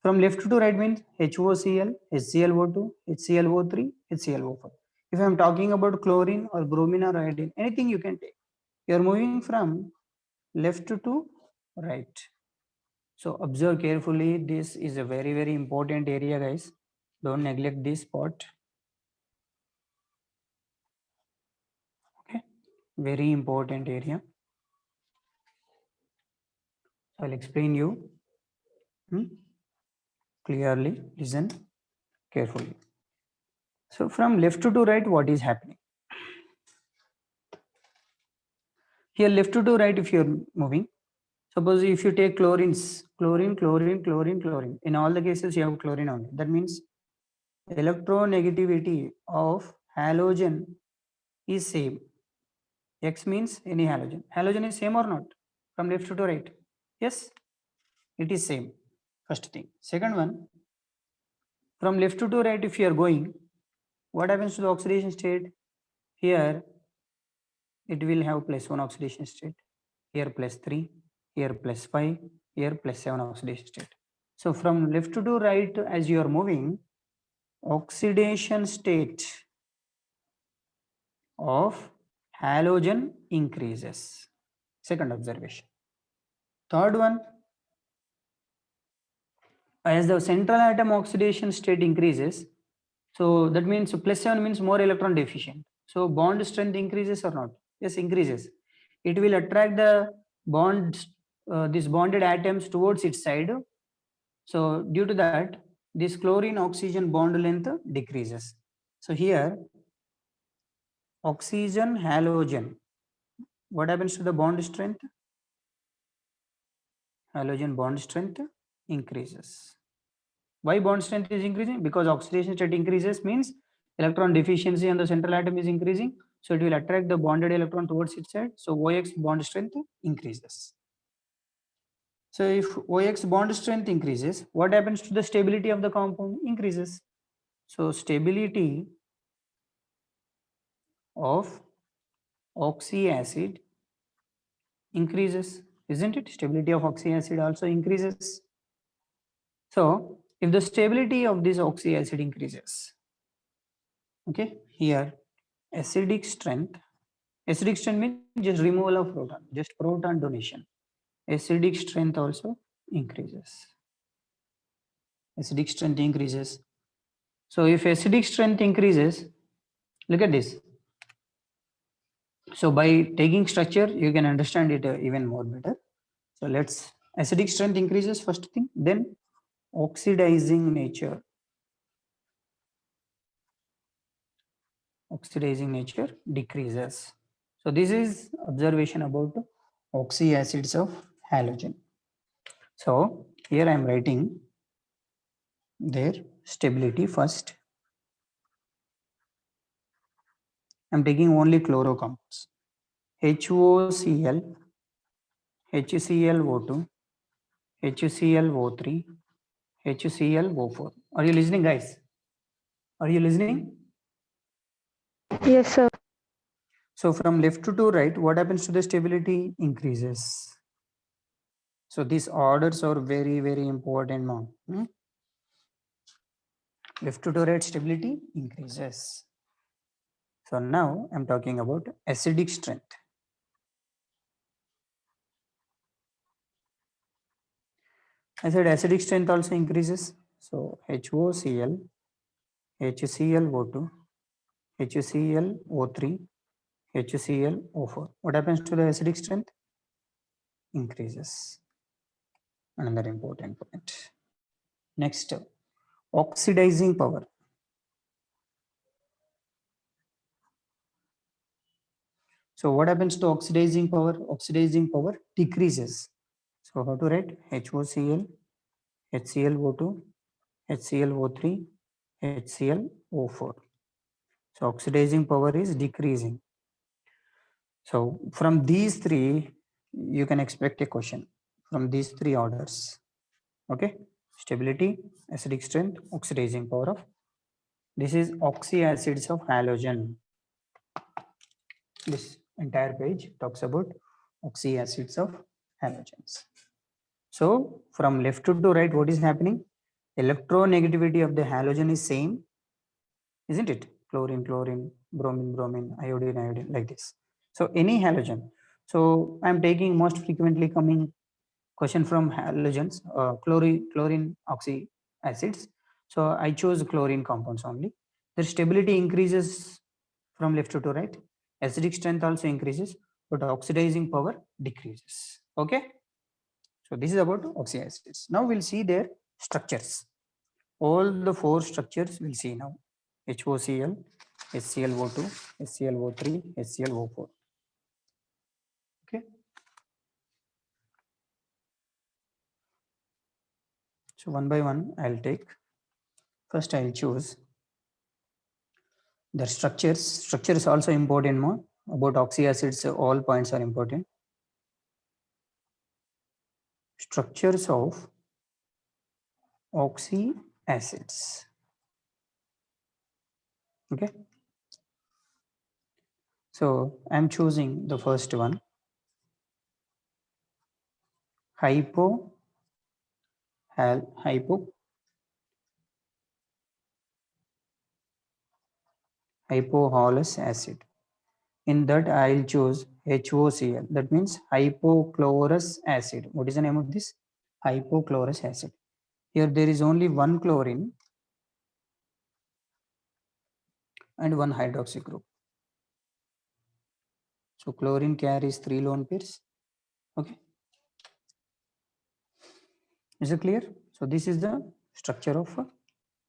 S1: From left to right means HOCl, HClO2, HClO3, HClO4. If I am talking about chlorine or bromine or iodine, anything you can take. You are moving from left to right. So observe carefully. This is a very, very important area, guys. Don't neglect this part. Okay, very important area. I'll explain you. Clearly, listen carefully. So from left to right, what is happening? Here left to right, if you're moving, suppose if you take chlorines, chlorine, chlorine, chlorine, chlorine, in all the cases you have chlorine only. That means electronegativity of halogen is same. X means any halogen. Halogen is same or not? From left to right. Yes, it is same. First thing. Second one, from left to right, if you are going, what happens to the oxidation state? Here, it will have +1 oxidation state. Here +3, here +5, here +7 oxidation state. So from left to right, as you are moving, oxidation state of halogen increases. Second observation. Third one, as the central atom oxidation state increases, so that means +7 means more electron deficient. So bond strength increases or not? Yes, increases. It will attract the bonds, these bonded atoms towards its side. So due to that, this chlorine oxygen bond length decreases. So here, oxygen halogen, what happens to the bond strength? Halogen bond strength increases. Why bond strength is increasing? Because oxidation state increases means electron deficiency on the central atom is increasing. So it will attract the bonded electron towards its side. So OX bond strength increases. So if OX bond strength increases, what happens to the stability of the compound? Increases. So stability of oxy acid increases, isn't it? Stability of oxy acid also increases. So if the stability of this oxy acid increases, okay, here acidic strength means just removal of proton, just proton donation. Acidic strength also increases. Acidic strength increases. So if acidic strength increases, look at this. So by taking structure, you can understand it even more better. So let's, acidic strength increases first thing, then oxidizing nature. Oxidizing nature decreases. So this is observation about oxy acids of halogen. So here I am writing their stability first. I'm taking only chloro compounds. HOCl, HClO2, HClO3, HClO4. Are you listening, guys? Are you listening?
S2: Yes, sir.
S1: So from left to right, what happens to the stability? Increases. So these orders are very, very important now. Left to right, stability increases. So now I'm talking about acidic strength. I said acidic strength also increases. So HOCl, HClO2, HClO3, HClO4. What happens to the acidic strength? Increases. Another important point. Next, oxidizing power. So what happens to oxidizing power? Oxidizing power decreases. So how to write? HOCl, HClO2, HClO3, HClO4. So oxidizing power is decreasing. So from these three, you can expect a question from these three orders. Okay, stability, acidic strength, oxidizing power of. This is oxyacids of halogen. This entire page talks about oxyacids of halogens. So from left to right, what is happening? Electronegativity of the halogen is same, isn't it? Chlorine, chlorine, bromine, bromine, iodine, iodine, like this. So any halogen. So I'm taking most frequently coming question from halogens, chlorine oxy acids. So I chose chlorine compounds only. The stability increases from left to right. Acidic strength also increases, but oxidizing power decreases. Okay. So this is about oxyacids. Now we'll see their structures. All the four structures we'll see now. HOCl, HClO2, HClO3, HClO4. Okay. So one by one, I'll take. First, I'll choose the structures. Structure is also important more. About oxyacids, all points are important. Structures of oxyacids. Okay. So I'm choosing the first one. Hypoholous acid. In that I'll choose HOCl. That means hypochlorous acid. What is the name of this? Hypochlorous acid. Here there is only one chlorine and one hydroxy group. So chlorine carries 3 lone pairs. Okay. Is it clear? So this is the structure of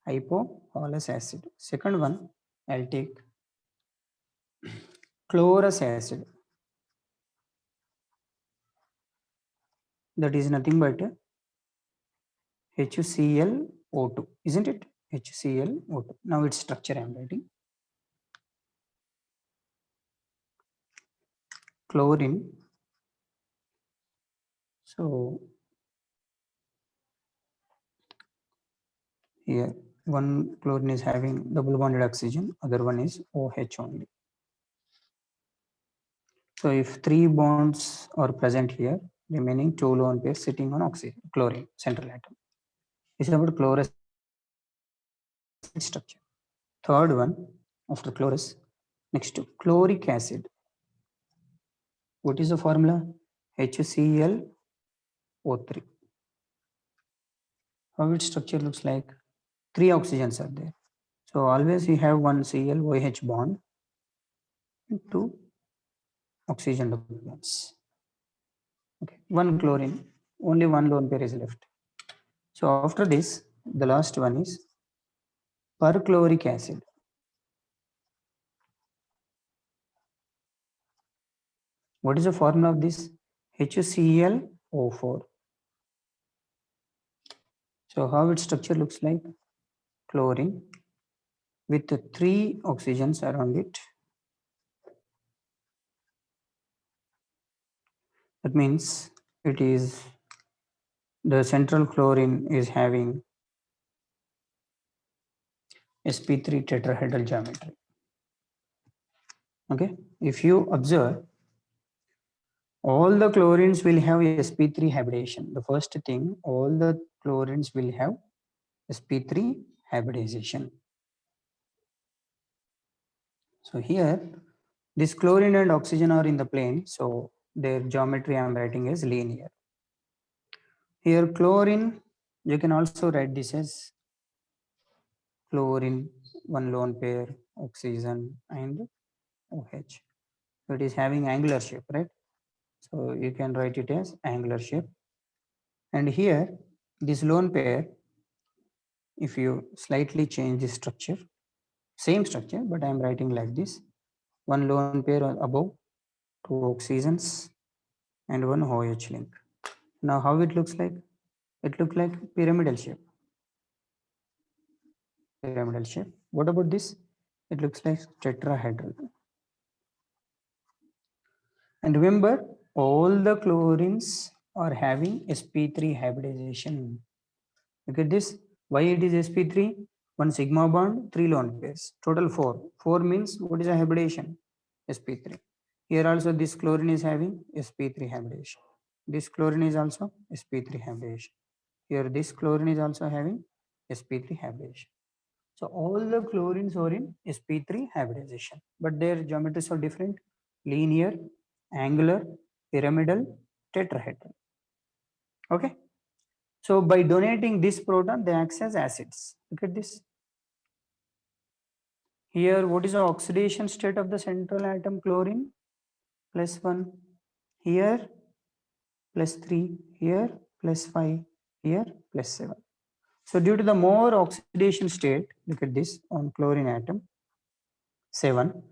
S1: hypoholous acid. Second one, I'll take chlorous acid. That is nothing but HClO2, isn't it? HClO2. Now its structure I'm writing. Chlorine. So here one chlorine is having double bonded oxygen, other one is OH only. So if 3 bonds are present here, remaining 2 lone pairs sitting on oxygen, chlorine, central atom. This is about chlorous structure. Third one, after chlorous, next to chloric acid. What is the formula? HClO3. How its structure looks like? 3 oxygens are there. So always we have one Cl OH bond and 2 oxygen double bonds. Okay, one chlorine, only one lone pair is left. So after this, the last one is perchloric acid. What is the formula of this? HClO4. So how its structure looks like? Chlorine with 3 oxygens around it. That means it is the central chlorine is having sp3 tetrahedral geometry. Okay, if you observe, all the chlorines will have sp3 hybridization. The first thing, all the chlorines will have sp3 hybridization. So here, this chlorine and oxygen are in the plane, so their geometry I am writing is linear. Here chlorine, you can also write this as chlorine, one lone pair, oxygen and OH. So it is having angular shape, right? So you can write it as angular shape. And here, this lone pair, if you slightly change the structure, same structure, but I am writing like this, one lone pair above, 2 oxygens and one OH link. Now how it looks like? It looks like pyramidal shape. Pyramidal shape. What about this? It looks like tetrahedral. And remember, all the chlorines are having sp3 hybridization. Look at this. Why it is sp3? One sigma bond, 3 lone pairs. Total 4. 4 means what is a hybridization? sp3. Here also this chlorine is having sp3 hybridization. This chlorine is also sp3 hybridization. Here this chlorine is also having sp3 hybridization. So all the chlorines are in sp3 hybridization, but their geometries are different: linear, angular, pyramidal, tetrahedral. Okay. So by donating this proton, they act as acids. Look at this. Here, what is the oxidation state of the central atom chlorine? +1. Here, +3. Here, +5. Here, +7. So due to the more oxidation state, look at this on chlorine atom, 7,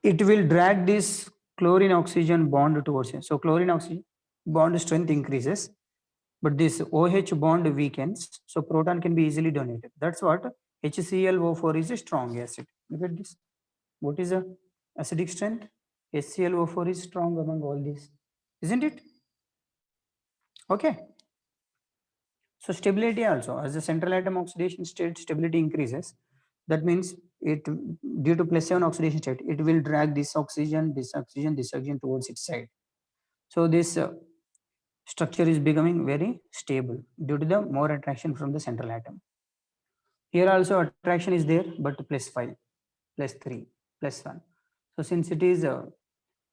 S1: it will drag this chlorine oxygen bond towards it. So chlorine oxygen bond strength increases, but this OH bond weakens. So proton can be easily donated. That's what HClO4 is a strong acid. Look at this. What is the acidic strength? HClO4 is strong among all these, isn't it? Okay. So stability also, as the central atom oxidation state stability increases, that means it, due to +7 oxidation state, it will drag this oxygen, this oxygen, this oxygen towards its side. So this structure is becoming very stable due to the more attraction from the central atom. Here also attraction is there, but +5, +3, +1. So since it is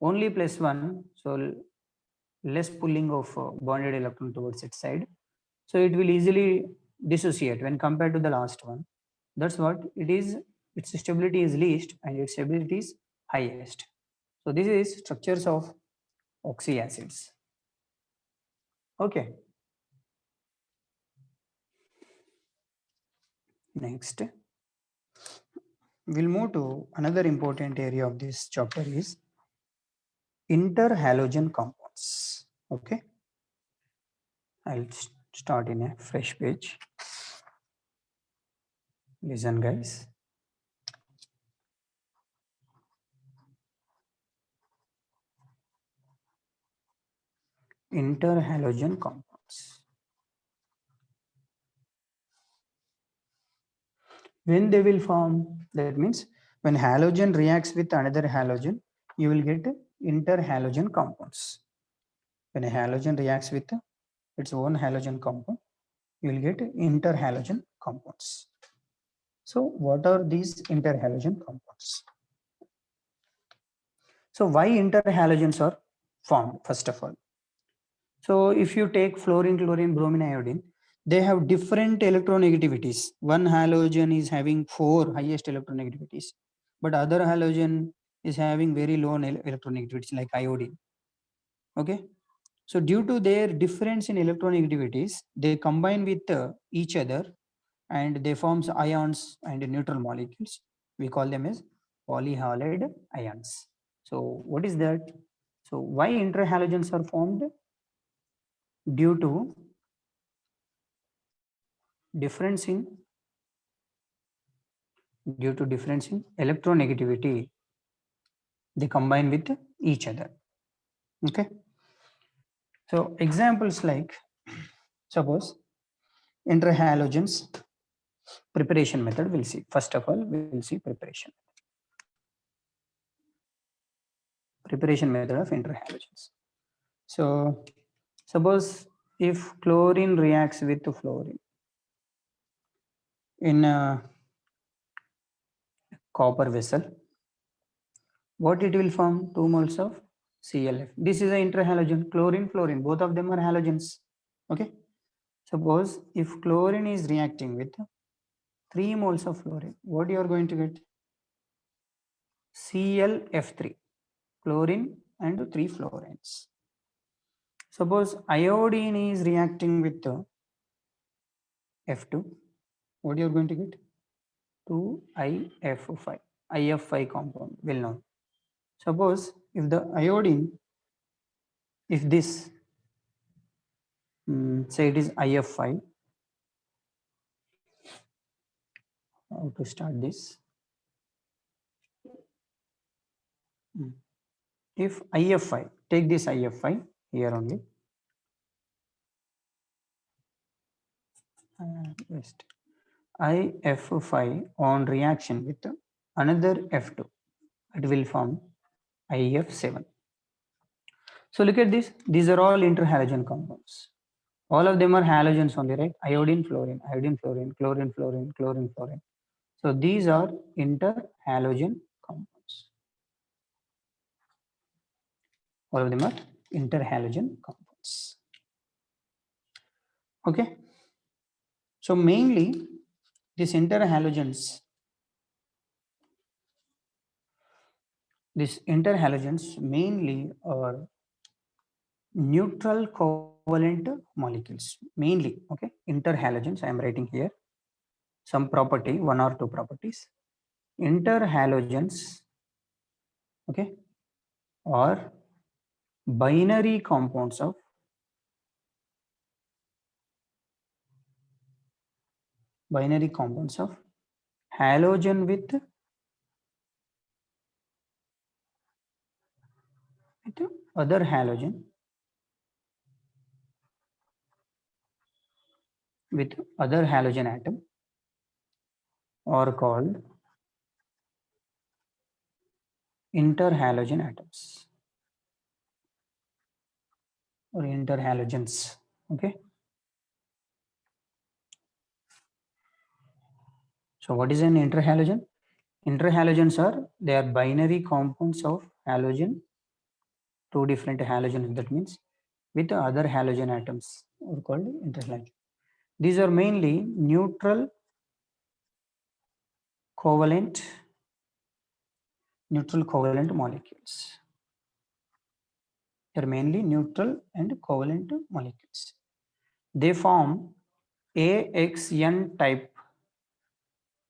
S1: only +1, so less pulling of bonded electron towards its side. So it will easily dissociate when compared to the last one. That's what it is. Its stability is least and its stability is highest. So this is structures of oxyacids. Okay. Next, we'll move to another important area of this chapter is interhalogen compounds. Okay. I'll start in a fresh page. Listen, guys. Interhalogen compounds. When they will form, that means when halogen reacts with another halogen, you will get interhalogen compounds. When a halogen reacts with its own halogen compound, you will get interhalogen compounds. So what are these interhalogen compounds? So why interhalogens are formed, first of all? So if you take fluorine, chlorine, bromine, iodine, they have different electronegativities. One halogen is having 4 highest electronegativities, but other halogen is having very low electronegativities like iodine. Okay. So due to their difference in electronegativities, they combine with each other and they form ions and neutral molecules. We call them as polyhalide ions. So what is that? So why interhalogens are formed? Due to difference in due to difference in electronegativity, they combine with each other. Okay. So examples like, suppose interhalogens preparation method we'll see. First of all, we'll see preparation method of interhalogens. So suppose if chlorine reacts with fluorine in a copper vessel, what it will form? 2 moles of ClF. This is an interhalogen, chlorine, fluorine, both of them are halogens. Okay. Suppose if chlorine is reacting with 3 moles of fluorine, what you are going to get? ClF3, chlorine and 3 fluorines. Suppose iodine is reacting with F2, what you are going to get? 2IF5, IF5 compound, well known. Suppose if the iodine, if this, say it is IF5, how to start this? If IF5, take this IF5 here only, West. IF5 on reaction with another F2, it will form IF7. So look at this, these are all interhalogen compounds. All of them are halogens only, right? Iodine, fluorine, chlorine, fluorine, chlorine, fluorine. So these are interhalogen compounds. All of them are interhalogen compounds. Okay. So mainly these interhalogens, mainly are neutral covalent molecules, mainly. Okay. Interhalogens, I am writing here some property, 1 or 2 properties. Interhalogens, okay, are binary compounds of halogen with other halogen atom are called interhalogen atoms or interhalogens. Okay. So what is an interhalogen? Interhalogens are, they are binary compounds of halogen, 2 different halogens, that means with other halogen atoms are called interhalogen. These are mainly neutral covalent molecules. They are mainly neutral and covalent molecules. They form AXN type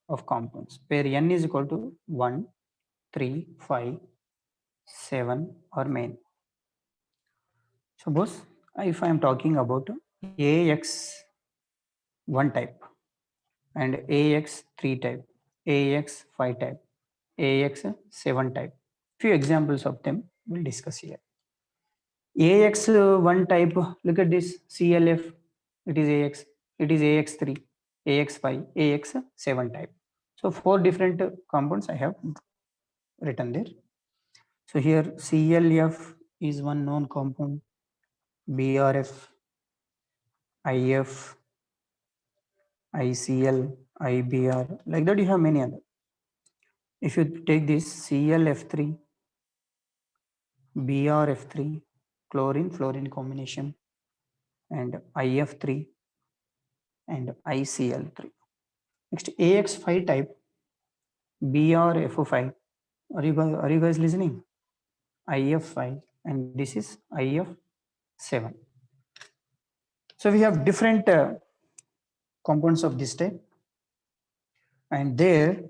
S1: of compounds, where N is equal to 1, 3, 5, 7 or main. Suppose if I am talking about AX1 type and AX3 type, AX5 type, AX7 type. Few examples of them we'll discuss here. AX1 type, look at this ClF, it is AX, it is AX3, AX5, AX7 type. So 4 different compounds I have written there. So here ClF is one known compound, BRF, IF, ICl, IBr, like that you have many other. If you take this ClF3, BRF3, chlorine fluorine combination, and IF3 and ICl3. Next AX5 type, BRF5. Are you guys listening? IF5 and this is IF7. So we have different compounds of this type, and their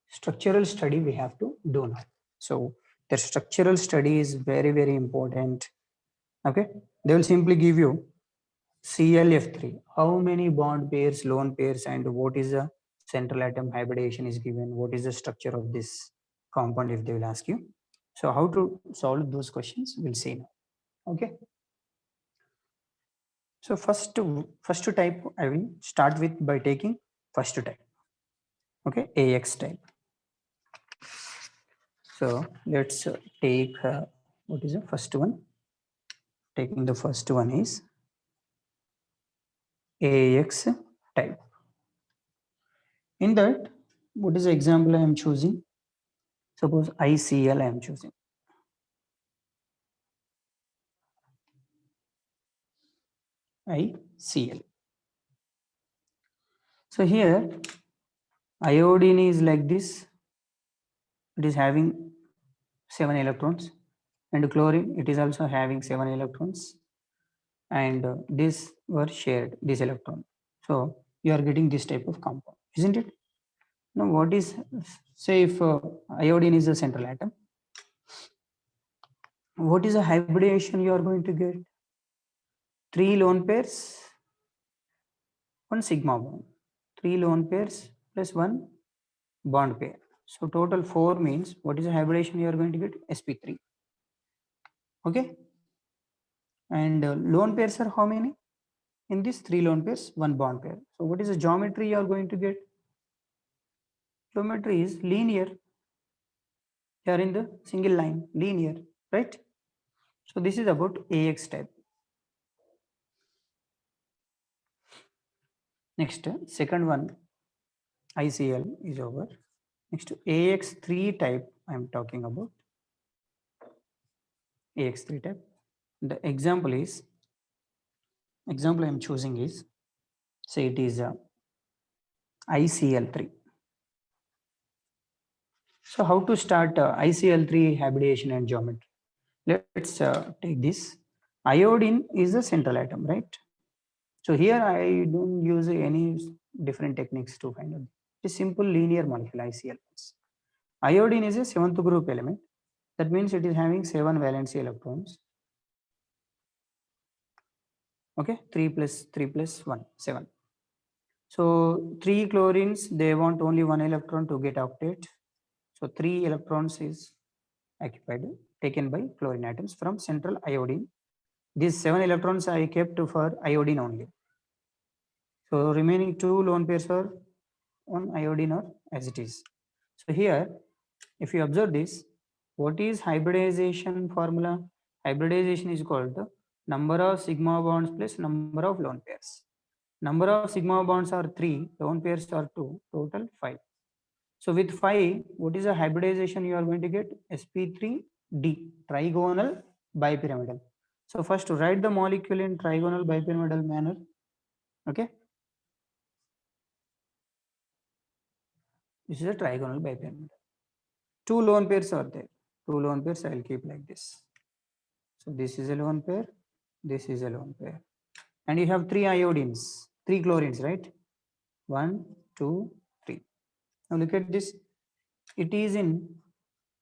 S1: structural study we have to do now. So their structural study is very, very important. Okay, they will simply give you ClF3. How many bond pairs, lone pairs, and what is the central atom hybridization is given? What is the structure of this compound if they will ask you? So how to solve those questions, we'll see now. Okay. So first type, I will start with by taking first type. Okay, AX type. So let's take what is the first one? Taking the first one is AX type. In that, what is the example I am choosing? Suppose ICl I am choosing. ICl. So here iodine is like this. It is having 7 electrons, and chlorine, it is also having 7 electrons, and this were shared, this electron. So you are getting this type of compound, isn't it? Now what is, say if iodine is a central atom, what is the hybridization you are going to get? 3 lone pairs, 1 sigma bond. 3 lone pairs plus 1 bond pair. So total 4 means what is the hybridization you are going to get? sp3. Okay. And lone pairs are how many? In this 3 lone pairs, 1 bond pair. So what is the geometry you are going to get? Geometry is linear. They are in the single line, linear, right? So this is about AX type. Next, second one, ICl is over. Next, AX3 type I am talking about. AX3 type. The example I am choosing is, say it is ICl3. So how to start ICl3 hybridization and geometry? Let's take this. Iodine is a central atom, right? So here I don't use any different techniques to find out. It's simple linear molecule ICl. Iodine is a 7th group element. That means it is having 7 valency electrons. Okay, 3 plus 1, 7. So 3 chlorines, they want only 1 electron to get octet. So 3 electrons is occupied, taken by chlorine atoms from central iodine. These 7 electrons I kept for iodine only. So remaining 2 lone pairs are on iodine or as it is. So here, if you observe this, what is hybridization formula? Hybridization is called the number of sigma bonds plus number of lone pairs. Number of sigma bonds are 3, lone pairs are 2, total 5. So with 5, what is the hybridization you are going to get? sp3d, trigonal bipyramidal. So first write the molecule in trigonal bipyramidal manner. Okay. This is a trigonal bipyramidal. 2 lone pairs are there. 2 lone pairs I will keep like this. So this is a lone pair, this is a lone pair. And you have 3 iodines, 3 chlorines, right? 1, 2, 3. Now look at this. It is in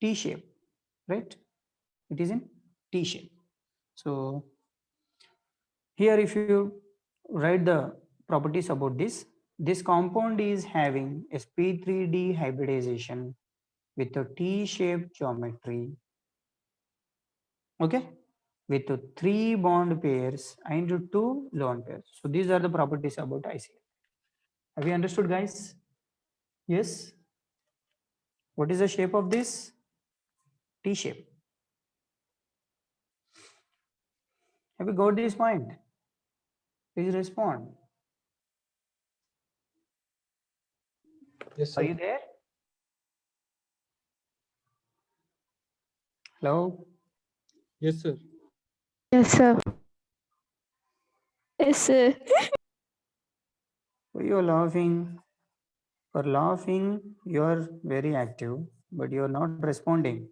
S1: T shape, right? It is in T shape. So here if you write the properties about this compound is having sp3d hybridization with a T-shaped geometry. Okay, with 3 bond pairs and 2 lone pairs. So these are the properties about ICl. Have you understood, guys? Yes. What is the shape of this? T shape. Have you got this point? Please respond.
S3: Yes, sir.
S1: Are you there? Hello?
S3: Yes, sir.
S2: Yes, sir.
S4: Yes, sir.
S1: Why you are laughing? For laughing, you are very active, but you are not responding.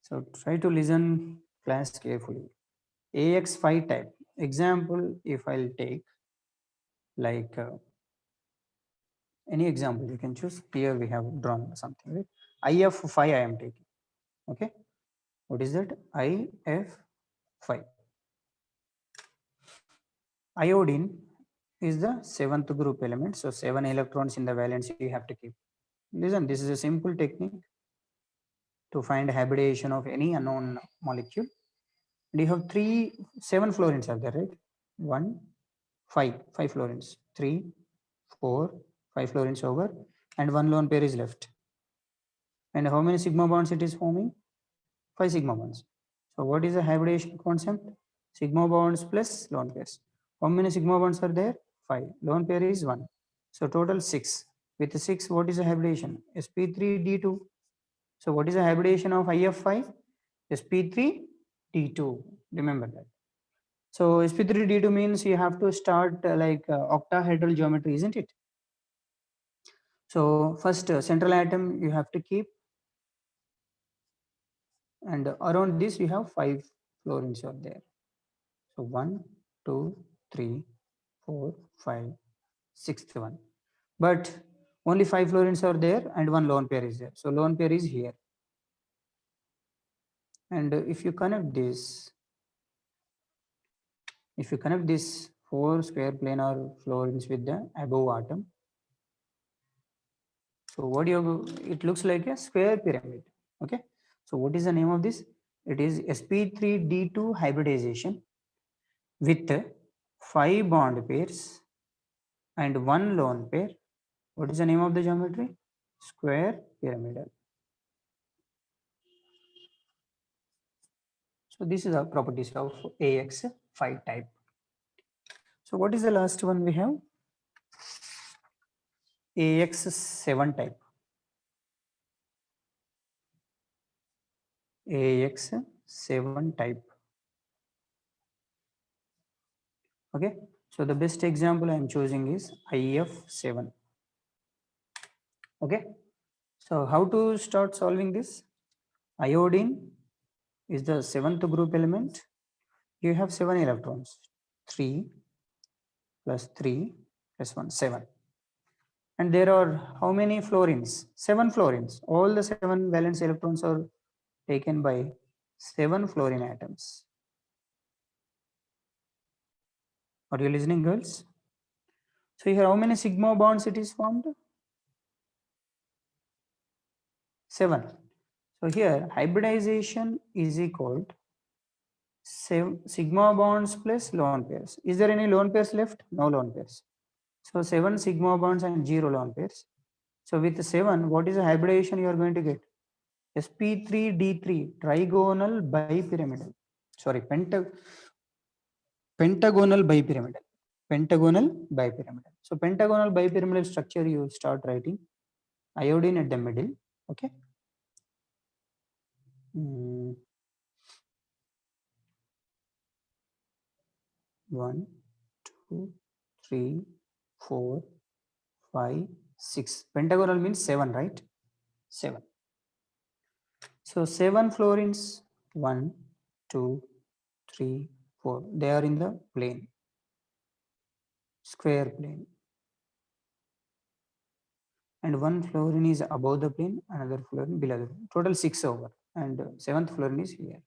S1: So try to listen class carefully. AX5 type. Example, if I'll take like any example you can choose. Here we have drawn something, right? IF5 I am taking. Okay. What is that? IF5. Iodine is the seventh group element. So 7 electrons in the valence you have to keep. Listen, this is a simple technique to find hybridization of any unknown molecule. And you have 7 fluorines are there, right? 1, 5 fluorines, 3, 4, 5 fluorines over, and 1 lone pair is left. And how many sigma bonds it is forming? 5 sigma bonds. So what is the hybridization concept? Sigma bonds plus lone pairs. How many sigma bonds are there? 5. Lone pair is 1. So total 6. With 6, what is the hybridization? sp3d2. So what is the hybridization of IF5? sp3d2. Remember that. So sp3d2 means you have to start octahedral geometry, isn't it? So first central atom you have to keep, and around this you have 5 fluorines are there. So 1, 2, 3, 4, 5, sixth one. But only 5 fluorines are there and 1 lone pair is there. So lone pair is here. And if you connect this 4 square planar fluorines with the above atom, so what it looks like a square pyramid. Okay. So what is the name of this? It is sp3d2 hybridization with 5 bond pairs and 1 lone pair. What is the name of the geometry? Square pyramidal. So this is the properties of AX5 type. So what is the last one we have? AX7 type. AX7 type. Okay. So the best example I am choosing is IF7. Okay. So how to start solving this? Iodine is the 7th group element. You have 7 electrons. 3 plus 3 plus 1, 7. And there are how many fluorines? 7 fluorines. All the 7 valence electrons are taken by 7 fluorine atoms. Are you listening, girls? So here how many sigma bonds it is formed? 7. So here hybridization is equal to sigma bonds plus lone pairs. Is there any lone pairs left? No lone pairs. So 7 sigma bonds and 0 lone pairs. So with 7, what is the hybridization you are going to get? sp3d3 trigonal bipyramidal. Sorry, pentagonal bipyramidal. Pentagonal bipyramidal. So pentagonal bipyramidal structure you start writing iodine at the middle. Okay. 1, 2, 3, 4, 5, 6. Pentagonal means 7, right? 7. So 7 fluorines, 1, 2, 3, 4. They are in the plane, square plane. And 1 fluorine is above the plane, another fluorine below the plane. Total 6 over, and 7th fluorine is here.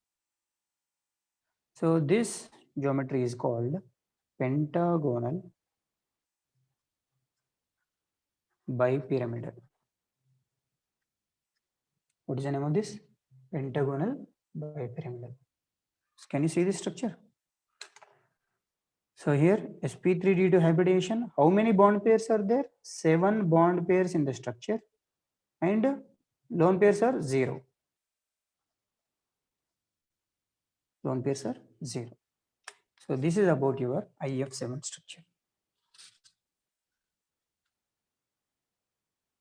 S1: So this geometry is called pentagonal bipyramidal. What is the name of this? Pentagonal bipyramidal. Can you see this structure? So here sp3d2 hybridization. How many bond pairs are there? 7 bond pairs in the structure, and lone pairs are 0. Lone pairs are 0. So this is about your IF7 structure.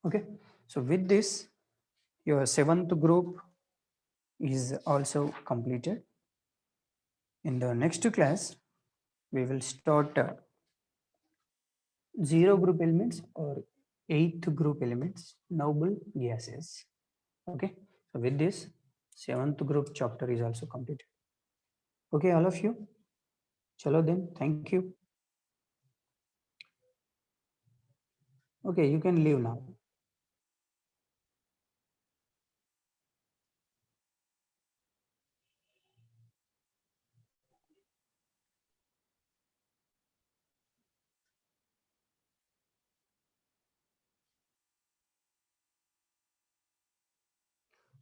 S1: Okay. So with this, your 7th group is also completed. In the next class, we will start 0 group elements or 8th group elements, noble gases. Okay. So with this, 7th group chapter is also completed. Okay, all of you. Chalo then. Thank you. Okay, you can leave now.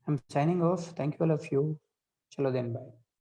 S1: I'm signing off. Thank you all of you. Chalo then, bye.